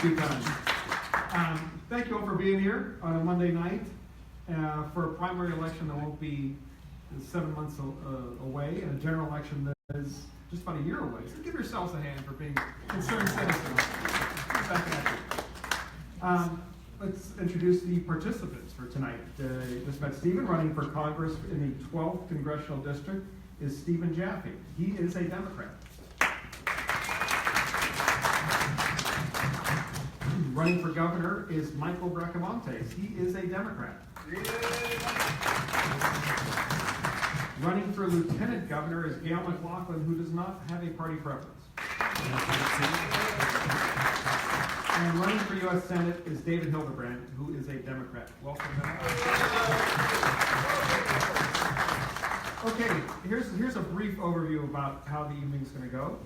too kind. Thank you all for being here on a Monday night. For a primary election that won't be 7 months away, and a general election that is just about a year away. So give yourselves a hand for being concerned citizens. Let's introduce the participants for tonight. Just met Stephen, running for Congress in the 12th Congressional District, is Stephen Jaffe. He is a Democrat. Running for governor is Michael Bracamontes. He is a Democrat. Running for lieutenant governor is Gail McLaughlin, who does not have a party preference. And running for U.S. Senate is David Hildebrand, who is a Democrat. Welcome. Okay, here's a brief overview about how the evening's going to go.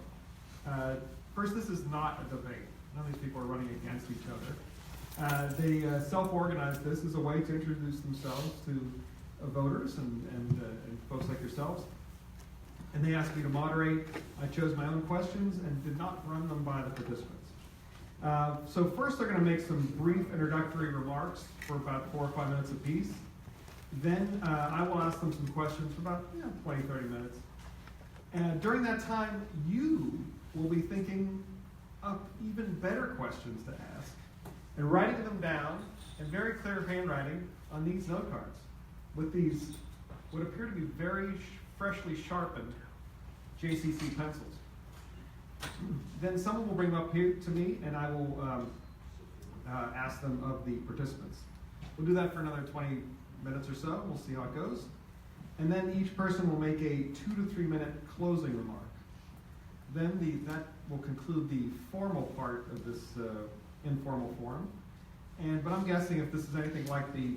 First, this is not a debate. None of these people are running against each other. They self-organized this as a way to introduce themselves to voters and folks like yourselves. And they asked me to moderate. I chose my own questions and did not run them by the participants. So first they're going to make some brief introductory remarks for about 4 or 5 minutes apiece. Then I will ask them some questions for about 20, 30 minutes. And during that time, you will be thinking up even better questions to ask and writing them down in very clear handwriting on these note cards with these what appear to be very freshly sharpened JCC pencils. Then someone will bring them up here to me and I will ask them of the participants. We'll do that for another 20 minutes or so. We'll see how it goes. And then each person will make a 2 to 3 minute closing remark. Then that will conclude the formal part of this informal forum. But I'm guessing if this is anything like the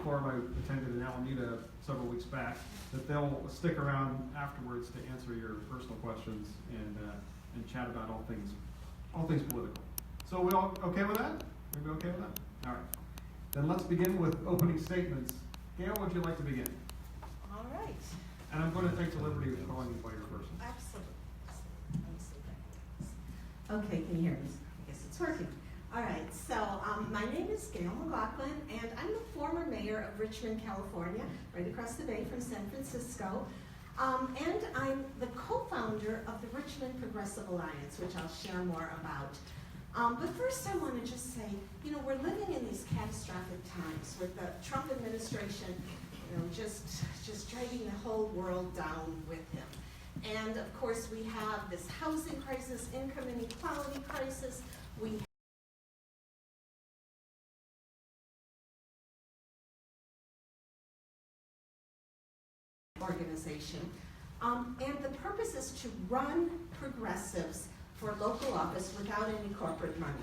forum I attended in Alameda several weeks back, that they'll stick around afterwards to answer your personal questions and chat about all things political. So we all okay with that? Everybody okay with that? All right. Then let's begin with opening statements. Gail, would you like to begin? All right. And I'm going to take the liberty of calling you by your first name. Absolutely. Okay, can you hear me? I guess it's working. All right, so my name is Gail McLaughlin, and I'm the former mayor of Richmond, California, right across the bay from San Francisco. And I'm the co-founder of the Richmond Progressive Alliance, which I'll share more about. But first I want to just say, we're living in these catastrophic times with the Trump administration, just dragging the whole world down with him. And of course we have this housing crisis, income inequality crisis. We organization. And the purpose is to run progressives for local office without any corporate money.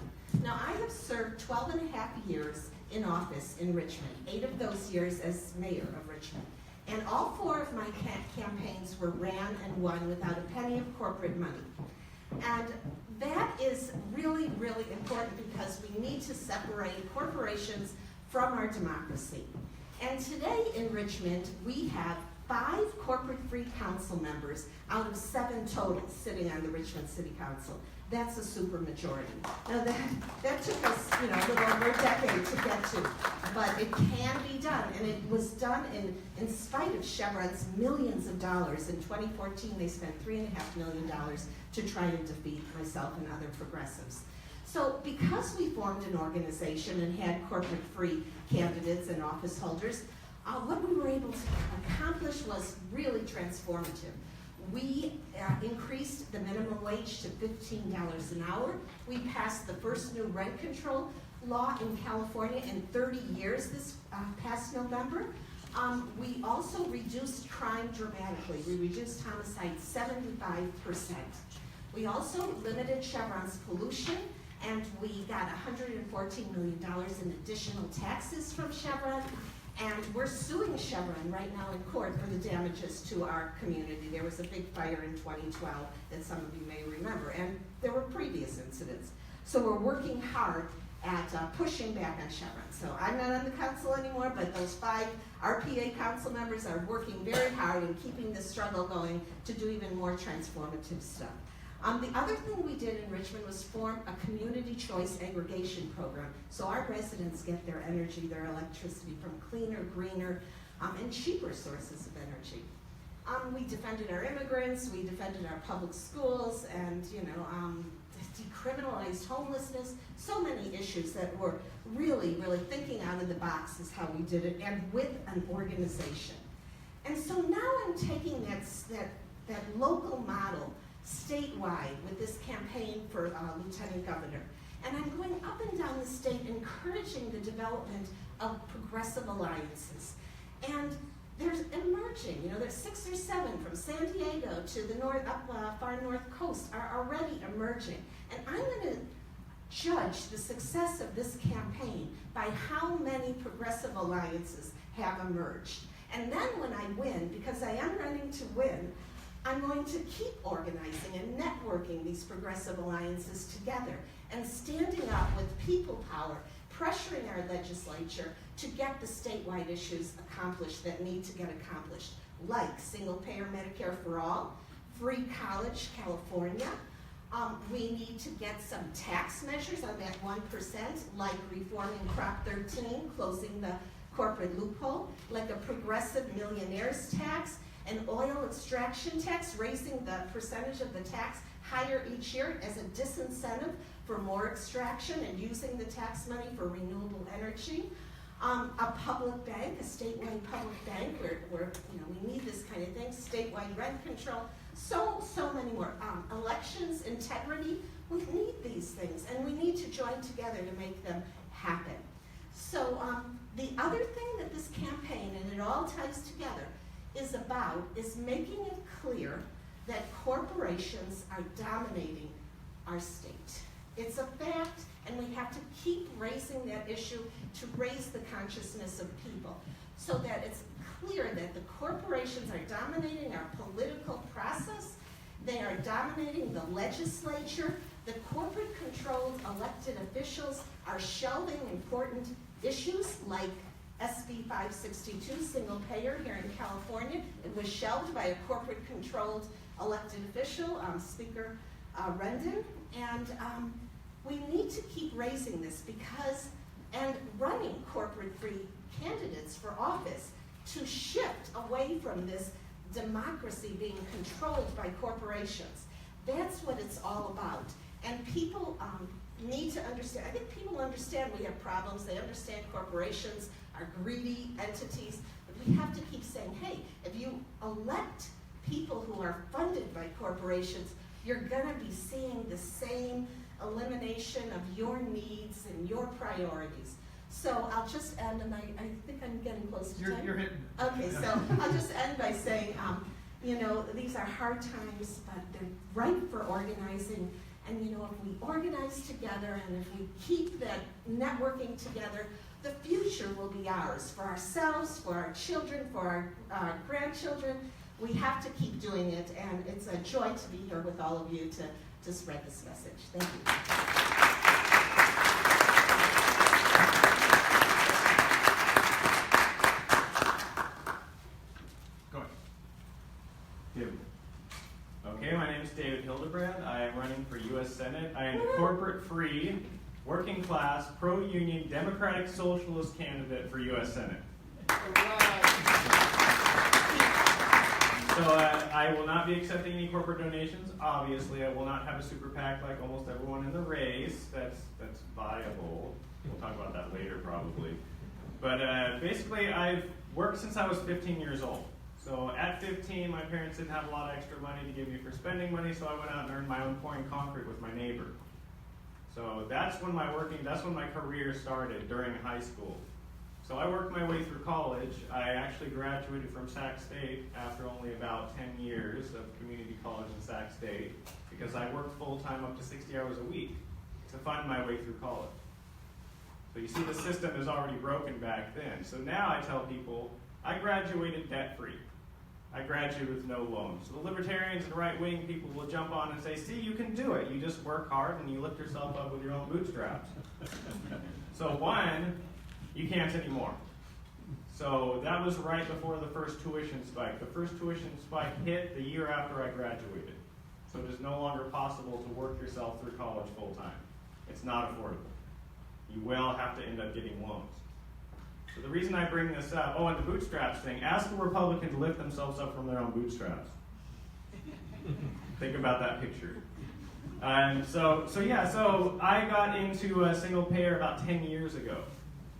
Now, I have served 12 and a half years in office in Richmond, 8 of those years as mayor of Richmond. And all 4 of my campaigns were ran and won without a penny of corporate money. And that is really, really important because we need to separate corporations from our democracy. And today in Richmond, we have 5 corporate-free council members out of 7 total sitting on the Richmond City Council. That's a supermajority. Now that took us, a little over a decade to get to, but it can be done, and it was done in spite of Chevron's millions of dollars. In 2014, they spent $3.5 million to try and defeat myself and other progressives. So because we formed an organization and had corporate-free candidates and office holders, what we were able to accomplish was really transformative. We increased the minimum wage to $15 an hour. We passed the first new rent control law in California in 30 years this past November. We also reduced crime dramatically. We reduced homicide 75%. We also limited Chevron's pollution, and we got $114 million in additional taxes from Chevron. And we're suing Chevron right now in court for the damages to our community. There was a big fire in 2012 that some of you may remember, and there were previous incidents. So we're working hard at pushing back on Chevron. So I'm not on the council anymore, but those 5 RPA council members are working very hard in keeping this struggle going to do even more transformative stuff. The other thing we did in Richmond was form a community choice aggregation program. So our residents get their energy, their electricity from cleaner, greener, and cheaper sources of energy. We defended our immigrants, we defended our public schools, and decriminalized homelessness. So many issues that were really, really thinking out of the box is how we did it, and with an organization. And so now I'm taking that local model statewide with this campaign for Lieutenant Governor. And I'm going up and down the state encouraging the development of progressive alliances. And there's emerging, there's 6 or 7 from San Diego to the far north coast are already emerging. And I'm going to judge the success of this campaign by how many progressive alliances have emerged. And then when I win, because I am running to win, I'm going to keep organizing and networking these progressive alliances together and standing up with people power, pressuring our legislature to get the statewide issues accomplished that need to get accomplished, like single-payer Medicare for all, free college, California. We need to get some tax measures on that 1%, like reforming Prop 13, closing the corporate loophole, like a progressive millionaires tax, an oil extraction tax, raising the percentage of the tax higher each year as a disincentive for more extraction and using the tax money for renewable energy. A public bank, a statewide public bank where we need this kind of thing, statewide rent control, so many more. Elections, integrity, we need these things, and we need to join together to make them happen. So the other thing that this campaign, and it all ties together, is making it clear that corporations are dominating our state. It's a fact, and we have to keep raising that issue to raise the consciousness of people so that it's clear that the corporations are dominating our political process, they are dominating the legislature, the corporate-controlled elected officials are shelving important issues like SB 562, single payer here in California. It was shelved by a corporate-controlled elected official, Speaker Rendon, and we need to keep raising this and running corporate-free candidates for office to shift away from this democracy being controlled by corporations. That's what it's all about. And people need to understand. I think people understand we have problems. They understand corporations are greedy entities. But we have to keep saying, hey, if you elect people who are funded by corporations, you're going to be seeing the same elimination of your needs and your priorities. So I'll just end, and I think I'm getting close to time. You're hitting. Okay, so I'll just end by saying, these are hard times, but they're ripe for organizing. And if we organize together and if we keep that networking together, the future will be ours, for ourselves, for our children, for our grandchildren. We have to keep doing it, and it's a joy to be here with all of you to spread this message. Thank you. Okay, my name is David Hildebrand. I am running for U.S. Senate. I am the corporate-free, working-class, pro-union, democratic socialist candidate for U.S. Senate. So I will not be accepting any corporate donations. Obviously, I will not have a super PAC like almost everyone in the race. That's viable. We'll talk about that later, probably. But basically, I've worked since I was 15 years old. So at 15, my parents didn't have a lot of extra money to give me for spending money, so I went out and earned my own pouring concrete with my neighbor. So that's when my career started during high school. So I worked my way through college. I actually graduated from Sac State after only about 10 years of community college in Sac State because I worked full-time up to 60 hours a week to find my way through college. So you see the system is already broken back then. So now I tell people, I graduated debt-free. I graduated with no loans. So the libertarians and right-wing people will jump on and say, see, you can do it. You just work hard and you lift yourself up with your own bootstraps. So one, you can't anymore. So that was right before the first tuition spike. The first tuition spike hit the year after I graduated. So it is no longer possible to work yourself through college full time. It's not affordable. You will have to end up getting loans. So the reason I bring this up, and the bootstraps thing, ask a Republican to lift themselves up from their own bootstraps. Think about that picture. So I got into a single payer about 10 years ago.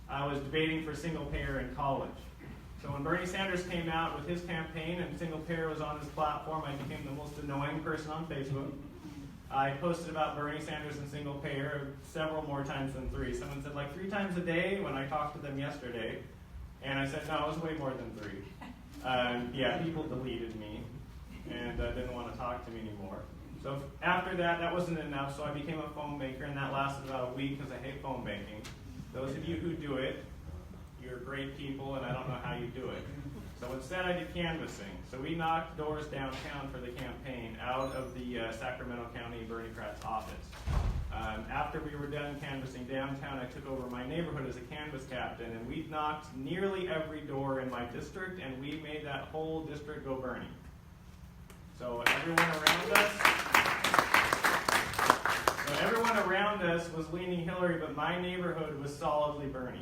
I was debating for single payer in college. So when Bernie Sanders came out with his campaign and single payer was on his platform, I became the most annoying person on Facebook. I posted about Bernie Sanders and single payer several more times than 3. Someone said like 3 times a day when I talked to them yesterday. And I said, no, it was way more than 3. People deleted me and didn't want to talk to me anymore. So after that, that wasn't enough, so I became a phone banker, and that lasted about a week because I hate phone banking. Those of you who do it, you're great people, and I don't know how you do it. So instead, I did canvassing. So we knocked doors downtown for the campaign out of the Sacramento County Bernie Kratz office. After we were done canvassing downtown, I took over my neighborhood as a canvas captain, and we knocked nearly every door in my district, and we made that whole district go Bernie. So everyone around us was leaning Hillary, but my neighborhood was solidly Bernie.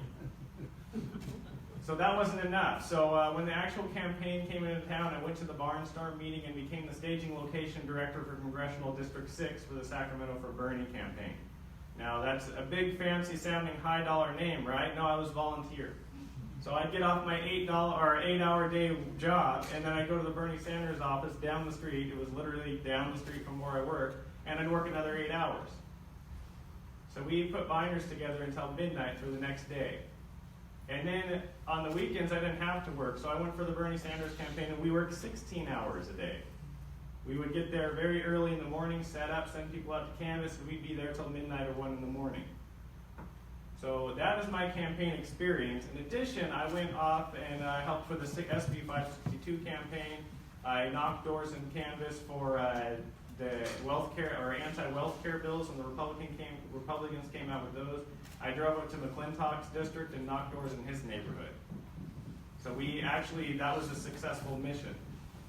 So that wasn't enough. So when the actual campaign came into town, I went to the Barnstorm meeting and became the staging location director for Congressional District 6 for the Sacramento for Bernie campaign. Now that's a big fancy sounding high dollar name, right? No, I was volunteer. So I'd get off my 8-hour day job, and then I'd go to the Bernie Sanders office down the street. It was literally down the street from where I worked, and I'd work another 8 hours. So we put binders together until midnight for the next day. And then on the weekends, I didn't have to work, so I went for the Bernie Sanders campaign, and we worked 16 hours a day. We would get there very early in the morning, set up, send people out to canvass, and we'd be there till midnight or 1 in the morning. So that was my campaign experience. In addition, I went off and helped for the SB 562 campaign. I knocked doors and canvassed for the welfare or anti-wealth care bills when the Republicans came out with those. I drove up to McClintock's district and knocked doors in his neighborhood. So that was a successful mission.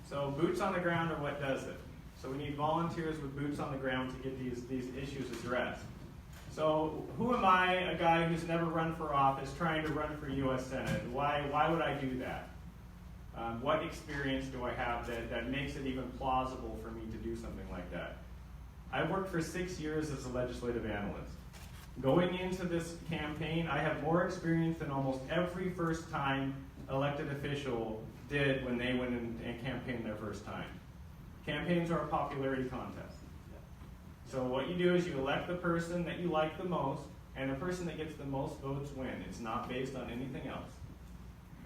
So boots on the ground are what does it. So we need volunteers with boots on the ground to get these issues addressed. So who am I, a guy who's never run for office, trying to run for U.S. Senate? Why would I do that? What experience do I have that makes it even plausible for me to do something like that? I worked for 6 years as a legislative analyst. Going into this campaign, I have more experience than almost every first-time elected official did when they went and campaigned their first time. Campaigns are a popularity contest. So what you do is you elect the person that you like the most, and the person that gets the most votes win. It's not based on anything else.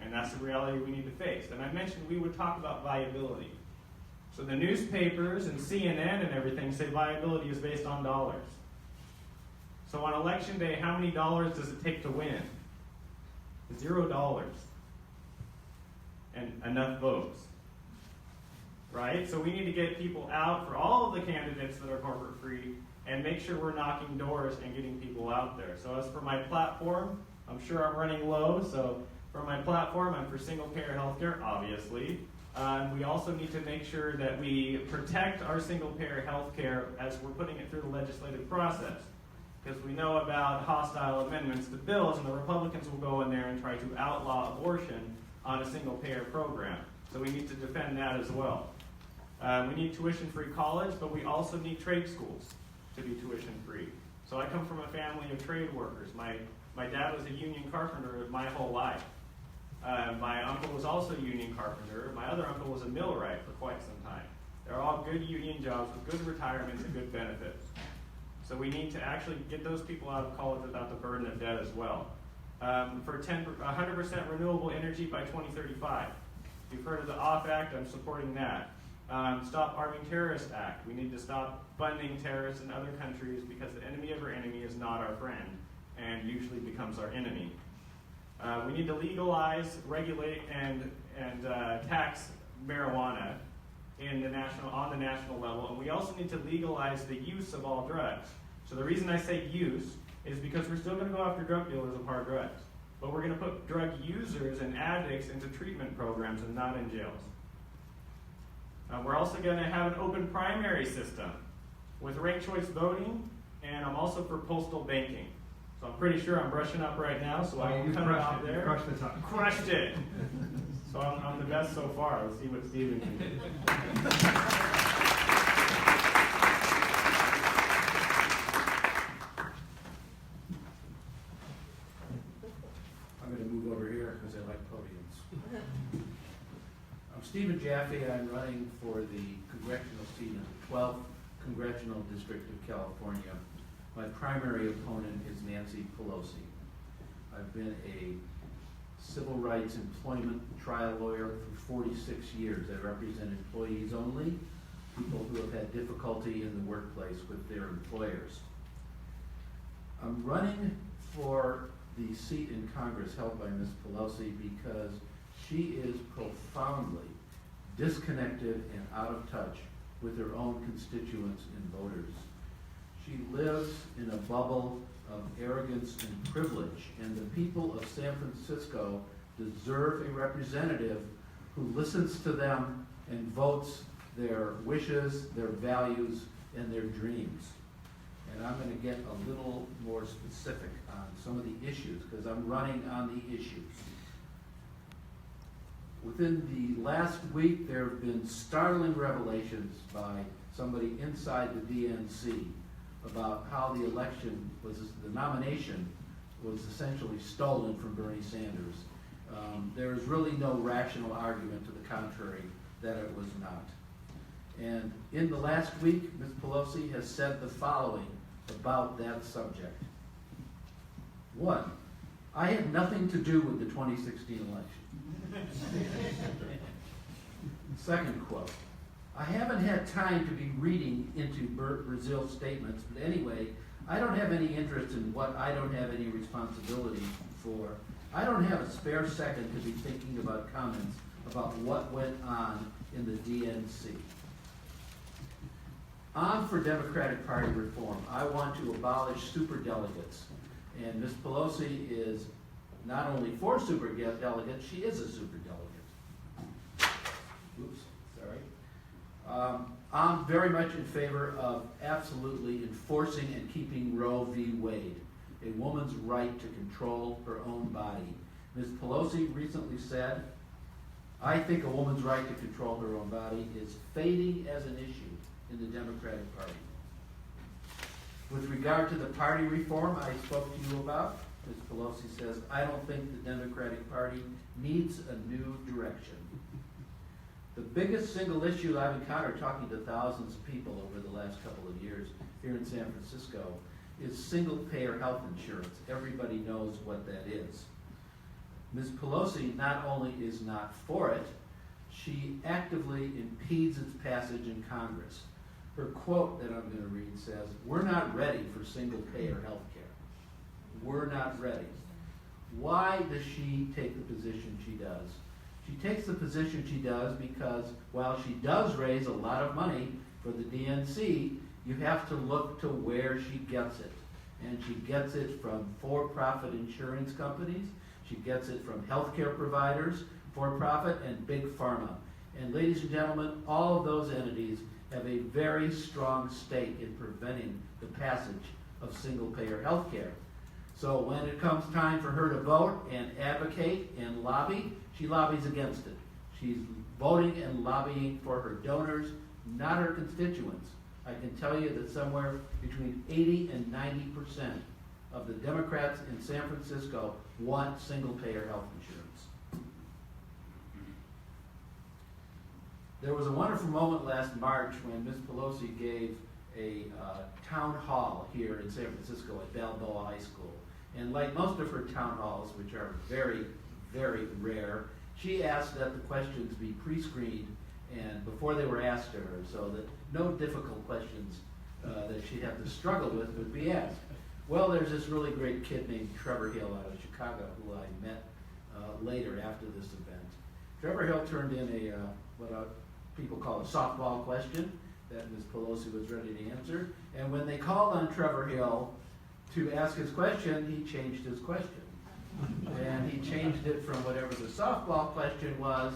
And that's the reality we need to face. And I mentioned we would talk about viability. So the newspapers and CNN and everything say viability is based on dollars. So on election day, how many dollars does it take to win? $0. And enough votes. Right? So we need to get people out for all of the candidates that are corporate free and make sure we're knocking doors and getting people out there. So as for my platform, I'm sure I'm running low. So for my platform, I'm for single payer healthcare, obviously. We also need to make sure that we protect our single payer healthcare as we're putting it through the legislative process. Because we know about hostile amendments to bills, and the Republicans will go in there and try to outlaw abortion on a single payer program. So we need to defend that as well. We need tuition-free college, but we also need trade schools to be tuition-free. So I come from a family of trade workers. My dad was a union carpenter my whole life. My uncle was also a union carpenter. My other uncle was a millwright for quite some time. They're all good union jobs with good retirements and good benefits. So we need to actually get those people out of college without the burden of debt as well. For 100% renewable energy by 2035. If you've heard of the OFF Act, I'm supporting that. Stop Arming Terrorists Act. We need to stop funding terrorists in other countries because the enemy of our enemy is not our friend and usually becomes our enemy. We need to legalize, regulate, and tax marijuana on the national level, and we also need to legalize the use of all drugs. So the reason I say use is because we're still going to go after drug dealers of hard drugs, but we're going to put drug users and addicts into treatment programs and not in jails. We're also going to have an open primary system with ranked choice voting, and I'm also for postal banking. So I'm pretty sure I'm brushing up right now, so I will You come crushed out it. there. You crushed the time. Crushed it. So I'm the best so far. Let's see what Steven can do. I'm going to move over here because I like podiums. I'm Stephen Jaffe. I'm running for the congressional seat in the 12th Congressional District of California. My primary opponent is Nancy Pelosi. I've been a civil rights employment trial lawyer for 46 years. I represent employees only, people who have had difficulty in the workplace with their employers. I'm running for the seat in Congress held by Ms. Pelosi because she is profoundly disconnected and out of touch with her own constituents and voters. She lives in a bubble of arrogance and privilege, and the people of San Francisco deserve a representative who listens to them and votes their wishes, their values, and their dreams. And I'm going to get a little more specific on some of the issues, because I'm running on the issues. Within the last week, there have been startling revelations by somebody inside the DNC about how the election was, the nomination was essentially stolen from Bernie Sanders. There is really no rational argument to the contrary that it was not. And in the last week, Ms. Pelosi has said the following about that subject. One, I had nothing to do with the 2016 election. Second quote, I haven't had time to be reading into Brazil's statements, but anyway, I don't have any interest in what I don't have any responsibility for. I don't have a spare second to be thinking about comments about what went on in the DNC. On for Democratic Party reform, I want to abolish superdelegates. And Ms. Pelosi is not only for superdelegates, she is a superdelegate. Oops, sorry. I'm very much in favor of absolutely enforcing and keeping Roe v. Wade, a woman's right to control her own body. Ms. Pelosi recently said, I think a woman's right to control her own body is fading as an issue in the Democratic Party. With regard to the party reform I spoke to you about, Ms. Pelosi says, I don't think the Democratic Party needs a new direction. The biggest single issue I've encountered talking to thousands of people over the last couple of years here in San Francisco is single-payer health insurance. Everybody knows what that is. Ms. Pelosi not only is not for it, she actively impedes its passage in Congress. Her quote that I'm going to read says, we're not ready for single-payer health care. We're not ready. Why does she take the position she does? She takes the position she does because while she does raise a lot of money for the DNC, you have to look to where she gets it. And she gets it from for-profit insurance companies. She gets it from healthcare providers, for-profit, and big pharma. And ladies and gentlemen, all of those entities have a very strong stake in preventing the passage of single-payer health care. So when it comes time for her to vote and advocate and lobby, she lobbies against it. She's voting and lobbying for her donors, not her constituents. I can tell you that somewhere between 80 and 90% of the Democrats in San Francisco want single-payer health insurance. There was a wonderful moment last March when Ms. Pelosi gave a town hall here in San Francisco at Balboa High School. And like most of her town halls, which are very, very rare, she asked that the questions be pre-screened and before they were asked to her, so that no difficult questions that she'd have to struggle with would be asked. Well, there's this really great kid named Trevor Hill out of Chicago who I met later after this event. Trevor Hill turned in what people call a softball question that Ms. Pelosi was ready to answer. And when they called on Trevor Hill to ask his question, he changed his question. And he changed it from whatever the softball question was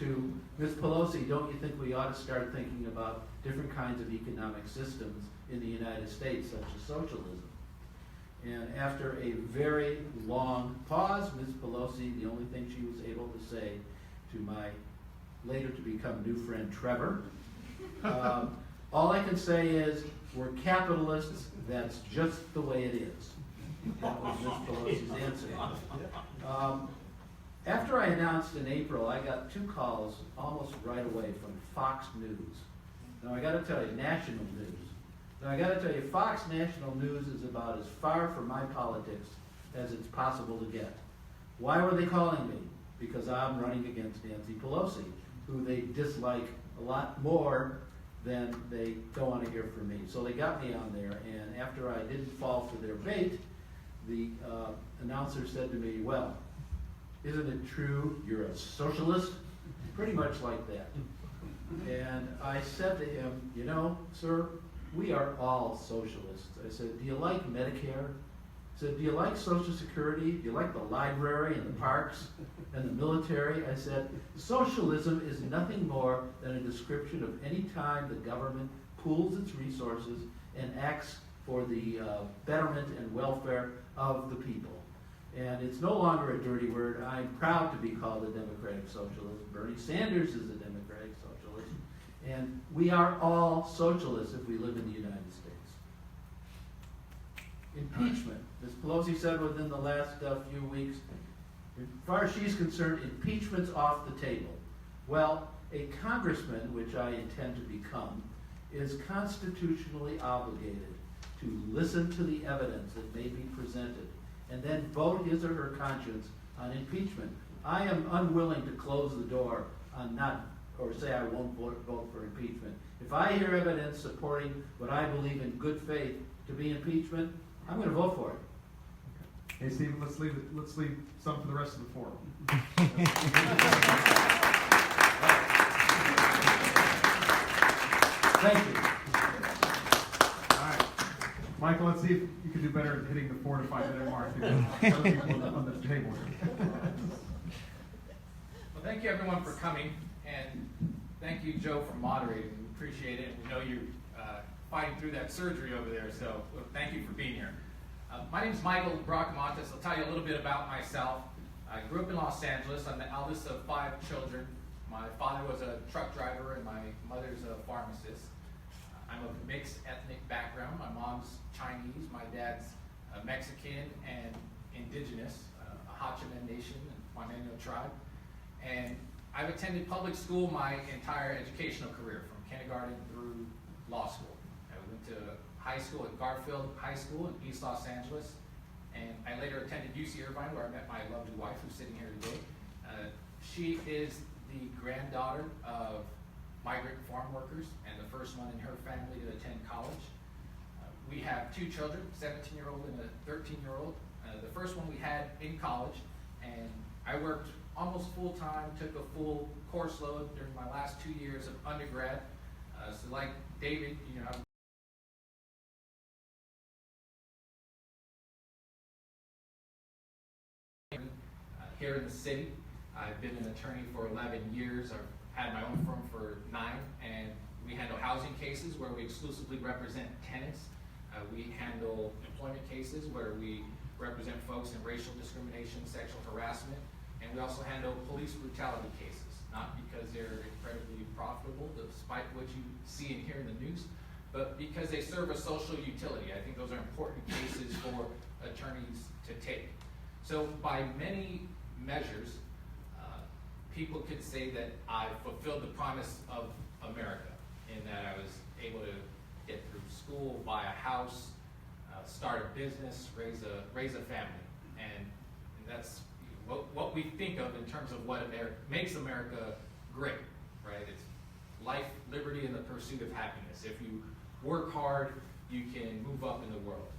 to Ms. Pelosi, don't you think we ought to start thinking about different kinds of economic systems in the United States, such as socialism? And after a very long pause, Ms. Pelosi, the only thing she was able to say to my later to become new friend Trevor, all I can say is, we're capitalists, that's just the way it is. That was Ms. Pelosi's answer. After I announced in April, I got 2 calls almost right away from Fox News. Now I gotta tell you, national news. Now I gotta tell you, Fox National News is about as far from my politics as it's possible to get. Why were they calling me? Because I'm running against Nancy Pelosi, who they dislike a lot more than they don't want to hear from me. So they got me on there, and after I didn't fall for their bait, the announcer said to me, well, isn't it true you're a socialist? Pretty much like that. And I said to him, you know, sir, we are all socialists. I said, do you like Medicare? I said, do you like Social Security? Do you like the library and the parks and the military? I said, socialism is nothing more than a description of any time the government pools its resources and acts for the betterment and welfare of the people. And it's no longer a dirty word. I'm proud to be called a democratic socialist. Bernie Sanders is a democratic socialist. And we are all socialists if we live in the United States. Impeachment. Ms. Pelosi said within the last few weeks, as far as she's concerned, impeachment's off the table. Well, a congressman, which I intend to become, is constitutionally obligated to listen to the evidence that may be presented and then vote his or her conscience on impeachment. I am unwilling to close the door on not, or say I won't vote for impeachment. If I hear evidence supporting what I believe in good faith to be impeachment, I'm going to vote for it. Hey, Stephen, let's leave some for the rest of the forum. Thank you. All right. Michael, let's see if you can do better at hitting the 4 to 5 minute mark. Other people on the table here. Well, thank you everyone for coming, and thank you, Joe, for moderating. We appreciate it. We know you're fighting through that surgery over there, so thank you for being here. My name is Michael Bracamontes. I'll tell you a little bit about myself. I grew up in Los Angeles. I'm the eldest of 5 children. My father was a truck driver and my mother's a pharmacist. I'm of mixed ethnic background. My mom's Chinese, my dad's Mexican and indigenous, a Hachiman Nation and Juaneno tribe. And I've attended public school my entire educational career, from kindergarten through law school. I went to high school at Garfield High School in East Los Angeles, and I later attended UC Irvine, where I met my lovely wife, who's sitting here today. She is the granddaughter of migrant farm workers and the first one in her family to attend college. We have 2 children, a 17-year-old and a 13-year-old. The first one we had in college, and I worked almost full-time, took a full course load during my last 2 years of undergrad. So like David, you know, here in the city. I've been an attorney for 11 years. I've had my own firm for 9, and we handle housing cases where we exclusively represent tenants. We handle employment cases where we represent folks in racial discrimination, sexual harassment, and we also handle police brutality cases, not because they're incredibly profitable, despite what you see and hear in the news, but because they serve a social utility. I think those are important cases for attorneys to take. So by many measures, people could say that I fulfilled the promise of America, in that I was able to get through school, buy a house, start a business, raise a family, and that's what we think of in terms of what makes America great, right? It's life, liberty, and the pursuit of happiness. If you work hard, you can move up in the world,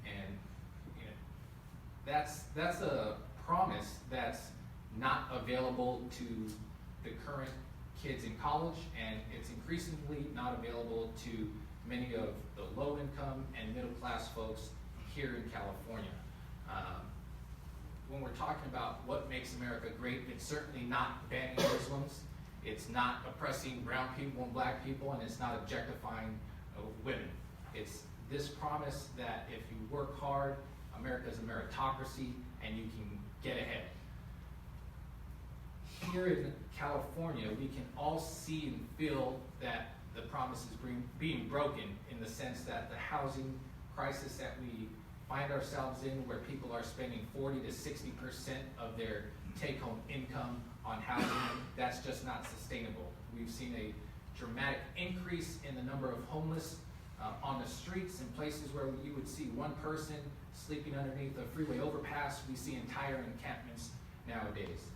and you know, that's a promise that's not available to the current kids in college, and it's increasingly not available to many of the low-income and middle-class folks here in California. When we're talking about what makes America great, it's certainly not banning Muslims, It's not oppressing brown people and black people, and it's not objectifying women. It's this promise that if you work hard, America's a meritocracy, and you can get ahead. Here in California, we can all see and feel that the promise is being broken, in the sense that the housing crisis that we find ourselves in, where people are spending 40 to 60% of their take-home income on housing, that's just not sustainable. We've seen a dramatic increase in the number of homeless on the streets, in places where you would see one person sleeping underneath a freeway overpass. We see entire encampments nowadays.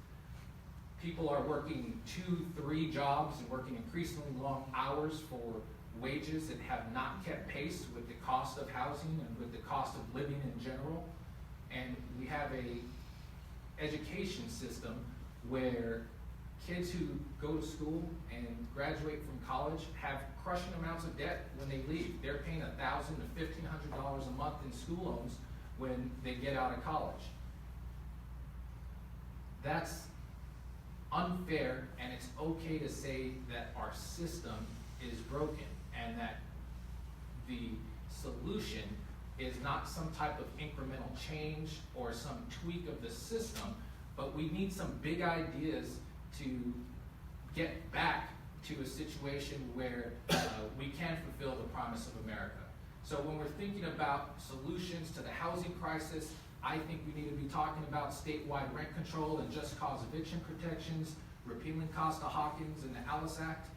People are working 2, 3 jobs and working increasingly long hours for wages that have not kept pace with the cost of housing and with the cost of living in general. And we have a education system where kids who go to school and graduate from college have crushing amounts of debt when they leave. They're paying $1,000 to $1,500 a month in school loans when they get out of college. That's unfair, and it's okay to say that our system is broken, and that the solution is not some type of incremental change or some tweak of the system, but we need some big ideas to get back to a situation where we can fulfill the promise of America. So when we're thinking about solutions to the housing crisis, I think we need to be talking about statewide rent control and just cause eviction protections, repealing Costa-Hawkins and the Alice Act.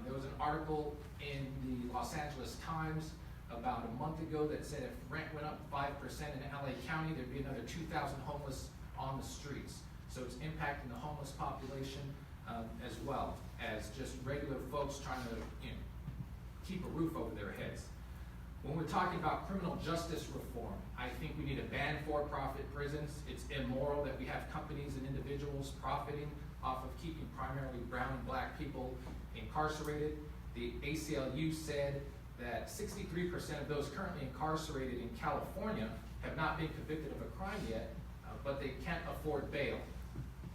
There was an article in the Los Angeles Times about a month ago that said if rent went up 5% in LA County, there'd be another 2,000 homeless on the streets. So it's impacting the homeless population as well as just regular folks trying to keep a roof over their heads. When we're talking about criminal justice reform, I think we need to ban for-profit prisons. It's immoral that we have companies and individuals profiting off of keeping primarily brown and black people incarcerated. The ACLU said that 63% of those currently incarcerated in California have not been convicted of a crime yet, but they can't afford bail.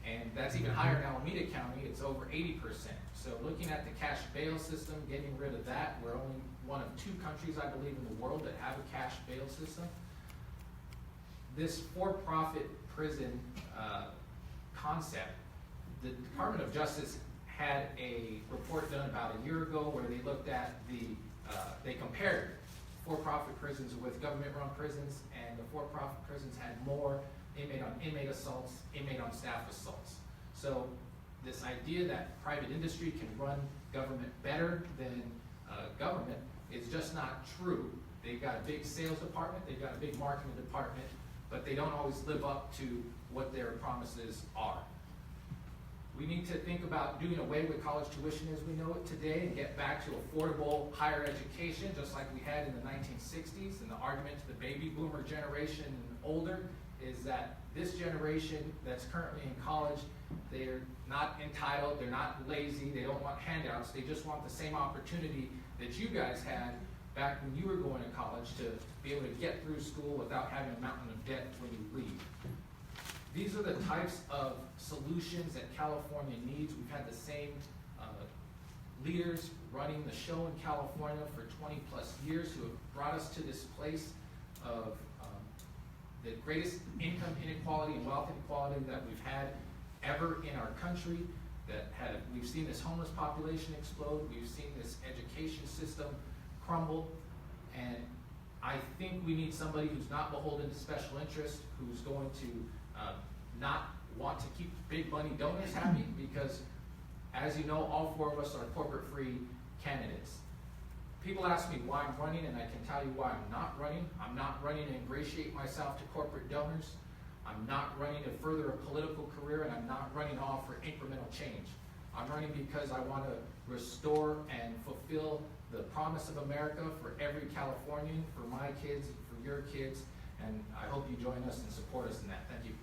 And that's even higher in Alameda County, it's over 80%. So looking at the cash bail system, getting rid of that, we're only one of 2 countries, I believe, in the world that have a cash bail system. This for-profit prison concept, the Department of Justice had a report done about a year ago where they looked at they compared for-profit prisons with government-run prisons, and the for-profit prisons had more inmate-on-inmate assaults, inmate-on-staff assaults. So this idea that private industry can run government better than government is just not true. They've got a big sales department, they've got a big marketing department, but they don't always live up to what their promises are. We need to think about doing away with college tuition as we know it today and get back to affordable higher education, just like we had in the 1960s. And the argument to the baby boomer generation and older is that this generation that's currently in college, they're not entitled, they're not lazy, they don't want handouts, they just want the same opportunity that you guys had back when you were going to college to be able to get through school without having a mountain of debt when you leave. These are the types of solutions that California needs. We've had the same leaders running the show in California for 20 plus years who have brought us to this place of the greatest income inequality and wealth inequality that we've had ever in our country. We've seen this homeless population explode. We've seen this education system crumble. And I think we need somebody who's not beholden to special interest, who's going to not want to keep big money donors happy, because as you know, all 4 of us are corporate-free candidates. People ask me why I'm running, and I can tell you why I'm not running. I'm not running to ingratiate myself to corporate donors. I'm not running to further a political career, and I'm not running off for incremental change. I'm running because I want to restore and fulfill the promise of America for every Californian, for my kids, for your kids, and I hope you join us and support us in that. Thank you.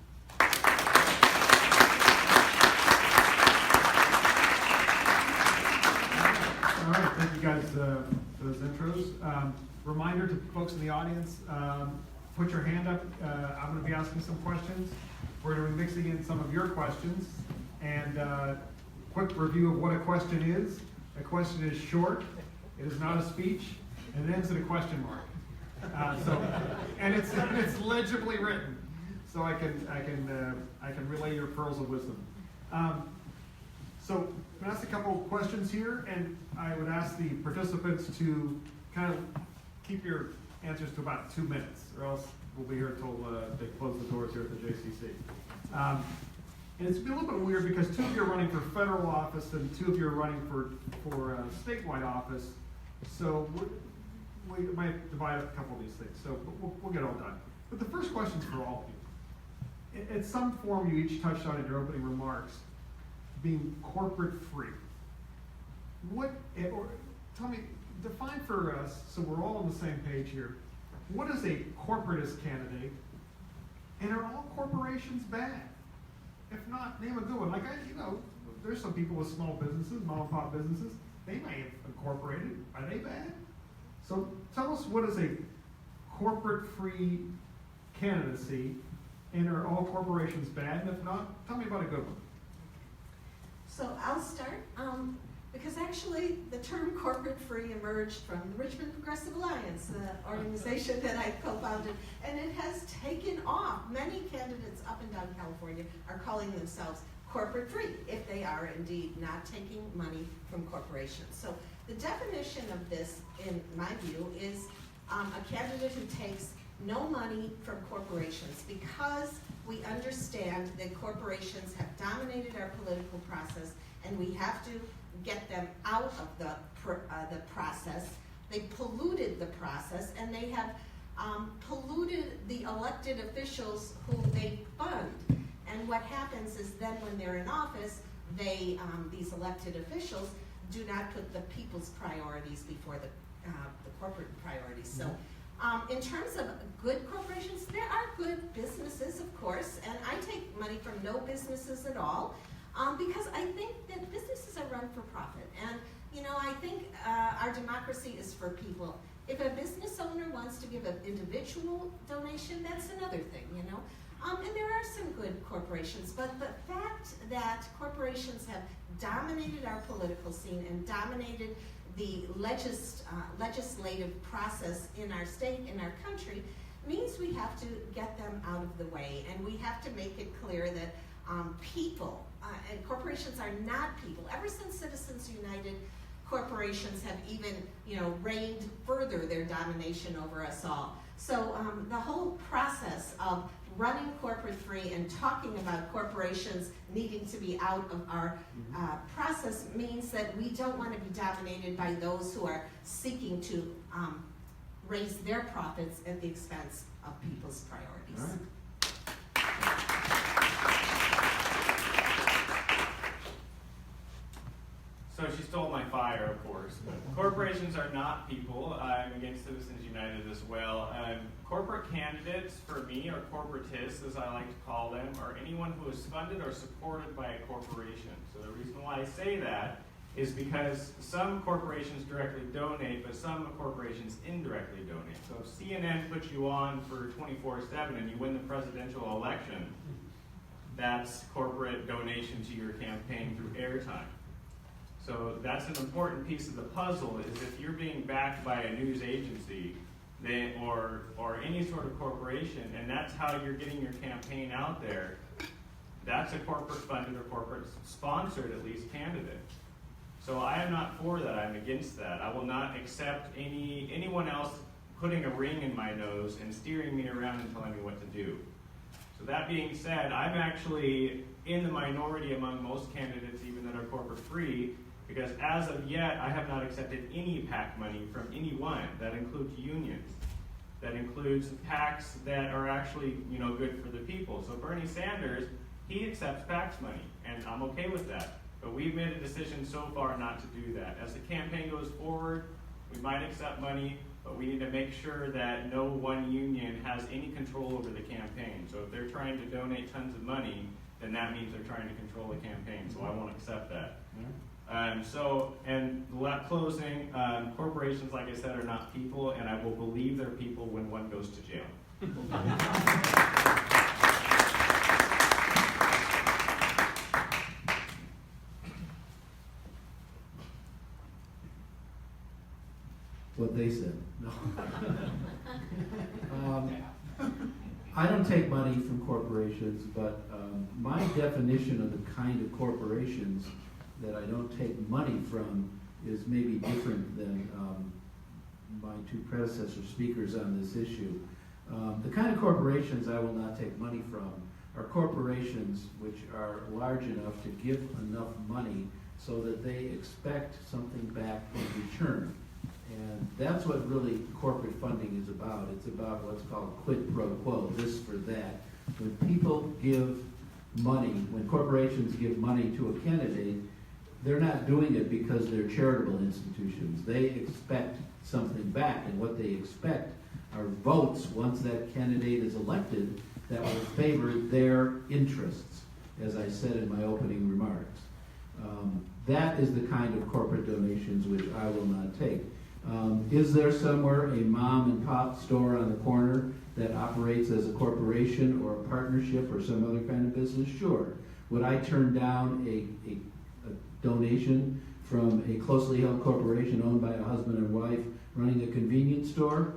All right, thank you guys for those intros. Reminder to folks in the audience, put your hand up. I'm going to be asking some questions. We're going to be mixing in some of your questions. And quick review of what a question is. A question is short, it is not a speech, and it ends in a question mark. And it's legibly written, so I can relay your pearls of wisdom. So I'm gonna ask a couple of questions here, and I would ask the participants to kind of keep your answers to about 2 minutes, or else we'll be here until they close the doors here at the JCC. And it's a little bit weird because 2 of you are running for federal office and 2 of you are running for statewide office. So we might divide up a couple of these things. So we'll get all done. But the first question is for all of you. At some form, you each touched on in your opening remarks, being corporate free. Tell me, define for us, so we're all on the same page here, what is a corporatist candidate, and are all corporations bad? If not, name a good one. There's some people with small businesses, mom and pop businesses, they may have incorporated. Are they bad? So tell us, what is a corporate-free candidacy, and are all corporations bad? And if not, tell me about a good one. So I'll start, because actually the term corporate free emerged from the Richmond Progressive Alliance, the organization that I co-founded, and it has taken off. Many candidates up and down California are calling themselves corporate free, if they are indeed not taking money from corporations. So the definition of this, in my view, is a candidate who takes no money from corporations, because we understand that corporations have dominated our political process, and we have to get them out of the process. They polluted the process, and they have polluted the elected officials who they fund. And what happens is then when they're in office, these elected officials do not put the people's priorities before the corporate priorities. So in terms of good corporations, there are good businesses, of course, and I take money from no businesses at all, because I think that businesses are run for profit. And, I think our democracy is for people. If a business owner wants to give an individual donation, that's another thing, And there are some good corporations, but the fact that corporations have dominated our political scene and dominated the legislative process in our state, in our country, means we have to get them out of the way, and we have to make it clear that people and corporations are not people. Ever since Citizens United, corporations have even, reigned further their domination over us all. So the whole process of running corporate free and talking about corporations needing to be out of our process means that we don't want to be dominated by those who are seeking to raise their profits at the expense of people's priorities. All right. So she stole my fire, of course. Corporations are not people. I'm against Citizens United as well. Corporate candidates, for me, or corporatists, as I like to call them, are anyone who is funded or supported by a corporation. So the reason why I say that is because some corporations directly donate, but some corporations indirectly donate. So if CNN puts you on for 24/7 and you win the presidential election, that's corporate donation to your campaign through airtime. So that's an important piece of the puzzle, is if you're being backed by a news agency or any sort of corporation, and that's how you're getting your campaign out there, that's a corporate funded or corporate sponsored, at least, candidate. So I am not for that. I'm against that. I will not accept anyone else putting a ring in my nose and steering me around and telling me what to do. So that being said, I'm actually in the minority among most candidates, even that are corporate free, because as of yet, I have not accepted any PAC money from anyone. That includes unions. That includes PACs that are actually, good for the people. So Bernie Sanders, he accepts PACs money, and I'm okay with that. But we've made a decision so far not to do that. As the campaign goes forward, we might accept money, but we need to make sure that no one union has any control over the campaign. So if they're trying to donate tons of money, then that means they're trying to control the campaign. So I won't accept that. Closing, corporations, like I said, are not people, and I will believe they're people when one goes to jail. what they said. No. I don't take money from corporations, but my definition of the kind of corporations that I don't take money from is maybe different than my two predecessor speakers on this issue. The kind of corporations I will not take money from are corporations which are large enough to give enough money so that they expect something back in return. And that's what really corporate funding is about. It's about what's called quid pro quo, this for that. When people give money, when corporations give money to a candidate, they're not doing it because they're charitable institutions. They expect something back, and what they expect are votes once that candidate is elected that will favor their interests, as I said in my opening remarks. That is the kind of corporate donations which I will not take. Is there somewhere a mom and pop store on the corner that operates as a corporation or a partnership or some other kind of business? Sure. Would I turn down a donation from a closely held corporation owned by a husband and wife running a convenience store?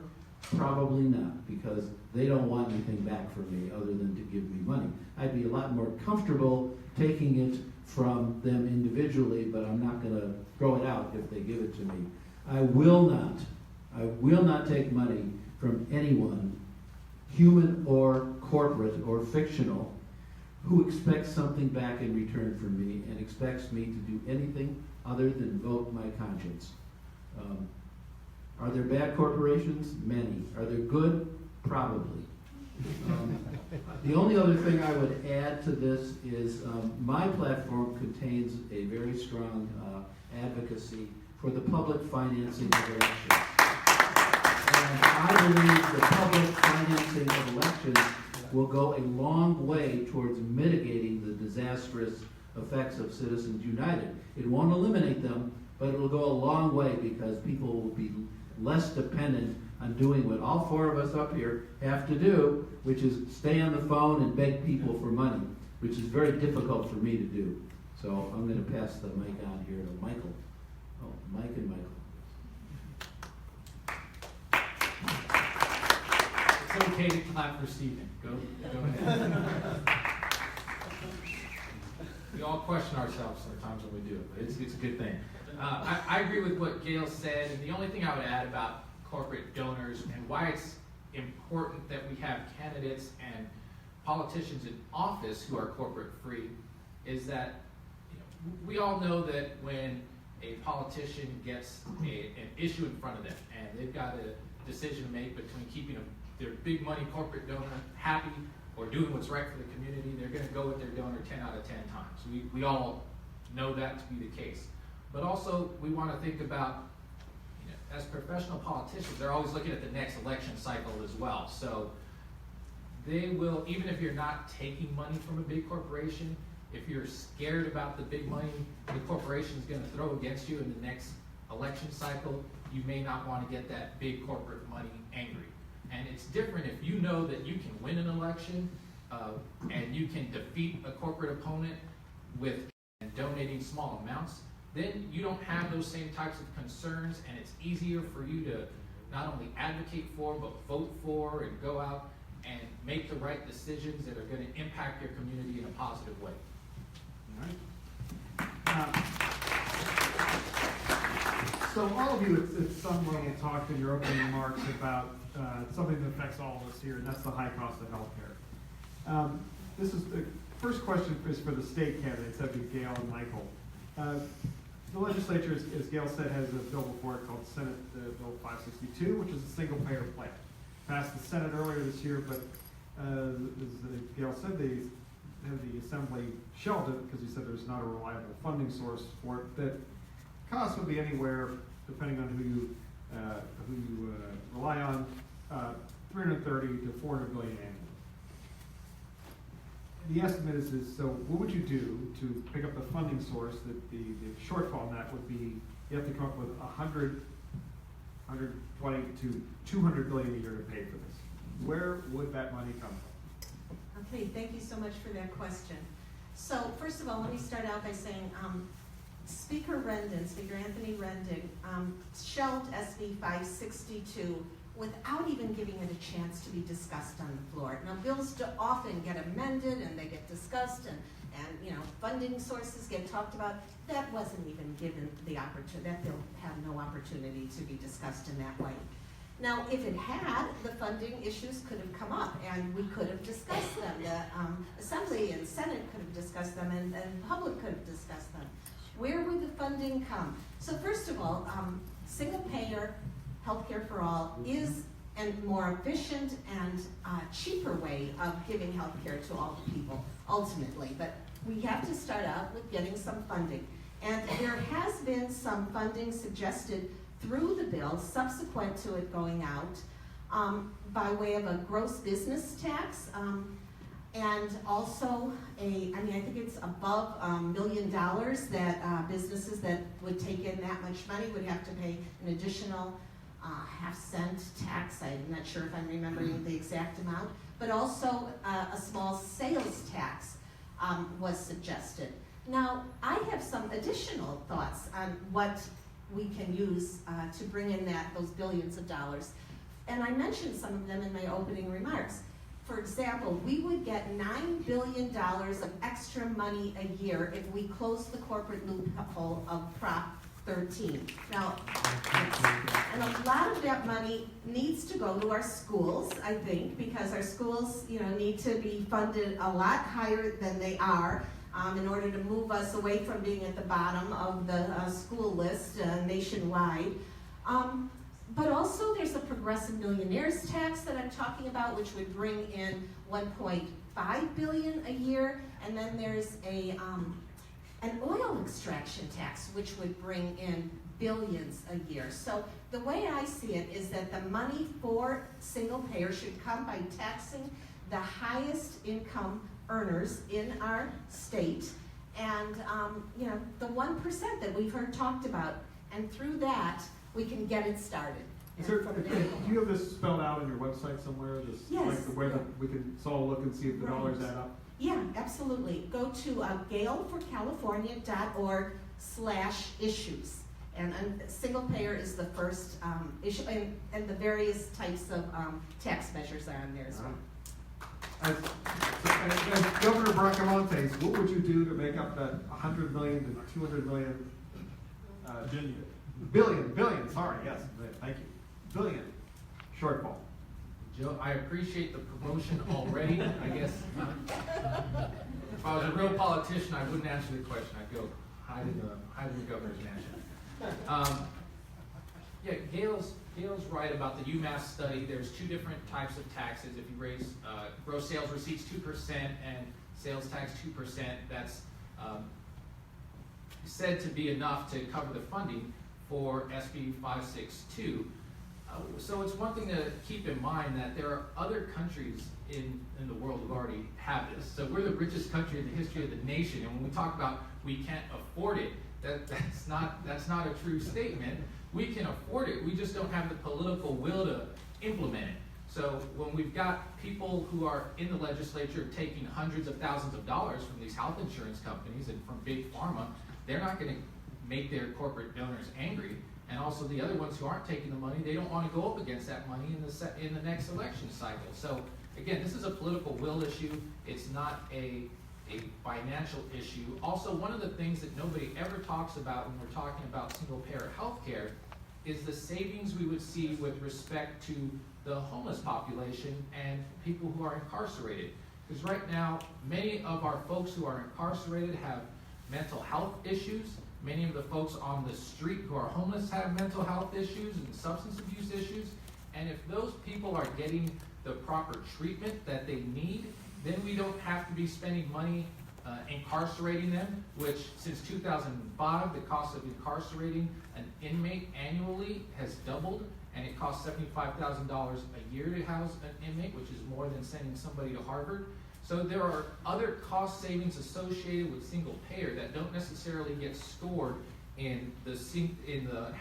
Probably not, because they don't want anything back from me other than to give me money. I'd be a lot more comfortable taking it from them individually, but I'm not going to throw it out if they give it to me. I will not take money from anyone, human or corporate or fictional, who expects something back in return from me and expects me to do anything other than vote my conscience. Are there bad corporations? Many. Are there good? Probably. The only other thing I would add to this is my platform contains a very strong advocacy for the public financing of elections. And I believe the public financing of elections will go a long way towards mitigating the disastrous effects of Citizens United. It won't eliminate them, but it will go a long way because people will be less dependent on doing what all four of us up here have to do, which is stay on the phone and beg people for money, which is very difficult for me to do. So I'm going to pass the mic on here to Michael. Oh, Mike and Michael. It's okay to clap for Stephen. Go ahead. We all question ourselves sometimes when we do it, but it's a good thing. I agree with what Gail said, and the only thing I would add about corporate donors and why it's important that we have candidates and politicians in office who are corporate free is that we all know that when a politician gets an issue in front of them and they've got a decision to make between keeping their big money corporate donor happy or doing what's right for the community, they're going to go with their donor 10 out of 10 times. We all know that to be the case. But also, we want to think about, as professional politicians, they're always looking at the next election cycle as well. So they will, even if you're not taking money from a big corporation, if you're scared about the big money the corporation is going to throw against you in the next election cycle, you may not want to get that big corporate money angry. And it's different if you know that you can win an election and you can defeat a corporate opponent with donating small amounts. Then you don't have those same types of concerns, and it's easier for you to not only advocate for, but vote for and go out and make the right decisions that are going to impact your community in a positive way. All right. So all of you at some level talked in your opening remarks about something that affects all of us here, and that's the high cost of healthcare. This is the first question is for the state candidates, that'd be Gail and Michael. The legislature, as Gail said, has a bill before it called Senate Bill 562, which is a single-payer plan. Passed the Senate earlier this year, but as Gail said, the Assembly shelved it because he said there's not a reliable funding source for it. That cost would be anywhere, depending on who you rely on, 330 to 400 billion annually. The estimate is so what would you do to pick up the funding source? That the shortfall in that would be you have to come up with 120 to 200 billion a year to pay for this. Where would that money come from? Okay, thank you so much for that question. So first of all, let me start out by saying Speaker Anthony Rendon, shelved SB 562 without even giving it a chance to be discussed on the floor. Now, bills often get amended and they get discussed, and funding sources get talked about. That wasn't even given the opportunity. That bill had no opportunity to be discussed in that way. Now, if it had, the funding issues could have come up, and we could have discussed them. The Assembly and Senate could have discussed them, and the public could have discussed them. Where would the funding come? So first of all, single-payer healthcare for all is a more efficient and cheaper way of giving healthcare to all the people, ultimately. But we have to start out with getting some funding. And there has been some funding suggested through the bill subsequent to it going out by way of a gross business tax and also I think it's above $1 million that businesses that would take in that much money would have to pay an additional half-cent tax. I'm not sure if I'm remembering the exact amount, but also a small sales tax was suggested. Now, I have some additional thoughts on what we can use to bring in those billions of dollars. And I mentioned some of them in my opening remarks. For example, we would get $9 billion of extra money a year if we closed the corporate loophole of Prop 13. Now, and a lot of that money needs to go to our schools, I think, because our schools, need to be funded a lot higher than they are. In order to move us away from being at the bottom of the school list nationwide. But also there's a progressive millionaires tax that I'm talking about, which would bring in $1.5 billion a year, and then there's an oil extraction tax, which would bring in billions a year. So the way I see it is that the money for single payer should come by taxing the highest income earners in our state, and the 1% that we've heard talked about, and through that we can get it started. Do you have this spelled out on your website somewhere? Yes. Like the way that we can all look and see if the dollars add up? Yeah, absolutely. Go to galeforcalifornia.org/issues, and single payer is the first issue, and the various types of tax measures are on there as well. As Governor Bracamontes, what would you do to make up that 100 million to 200 million? Billion, sorry, yes, thank you. Billion shortfall. Joe, I appreciate the promotion already. I guess if I was a real politician, I wouldn't answer the question. I'd go hide in the governor's mansion. Gail's right about the UMass study. There's two different types of taxes. If you raise gross sales receipts 2% and sales tax 2%, that's said to be enough to cover the funding for SB 562. So it's one thing to keep in mind that there are other countries in the world who already have this. So we're the richest country in the history of the nation, and when we talk about we can't afford it, that's not a true statement. We can afford it, we just don't have the political will to implement it. So when we've got people who are in the legislature taking hundreds of thousands of dollars from these health insurance companies and from big pharma, they're not going to make their corporate donors angry. And also the other ones who aren't taking the money, they don't want to go up against that money in the next election cycle. So again, this is a political will issue. It's not a financial issue. Also, one of the things that nobody ever talks about when we're talking about single-payer health care is the savings we would see with respect to the homeless population and people who are incarcerated. Because right now, many of our folks who are incarcerated have mental health issues. Many of the folks on the street who are homeless have mental health issues and substance abuse issues. And if those people are getting the proper treatment that they need, then we don't have to be spending money incarcerating them, which since 2005, the cost of incarcerating an inmate annually has doubled, and it costs $75,000 a year to house an inmate, which is more than sending somebody to Harvard. So there are other cost savings associated with single payer that don't necessarily get scored in the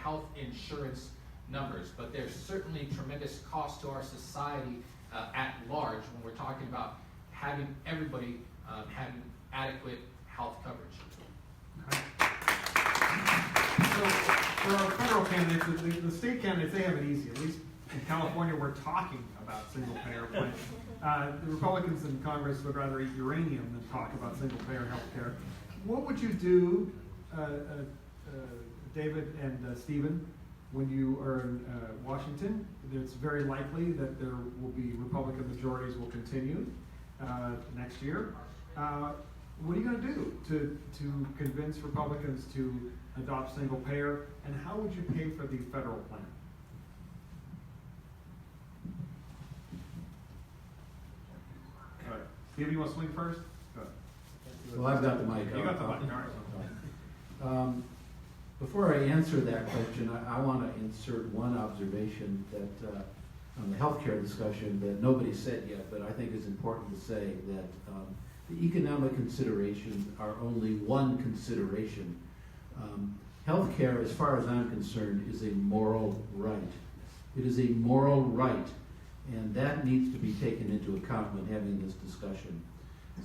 health insurance numbers, but there's certainly tremendous cost to our society at large when we're talking about having everybody having adequate health coverage. Okay. So, for our federal candidates, the state candidates, they have it easy. At least in California, we're talking about single-payer plans. The Republicans in Congress would rather eat uranium than talk about single-payer health care. What would you do, David and Stephen, when you are in Washington? It's very likely that there will be Republican majorities will continue next year. What are you going to do to convince Republicans to adopt single payer, and how would you pay for the federal plan? All right, Steve, you want to swing first? Go ahead. Well, I've got the mic. You got the mic, all right. Before I answer that question, I want to insert one observation that on the healthcare discussion that nobody said yet, but I think is important to say that the economic considerations are only one consideration. Healthcare, as far as I'm concerned, is a moral right. It is a moral right, and that needs to be taken into account when having this discussion.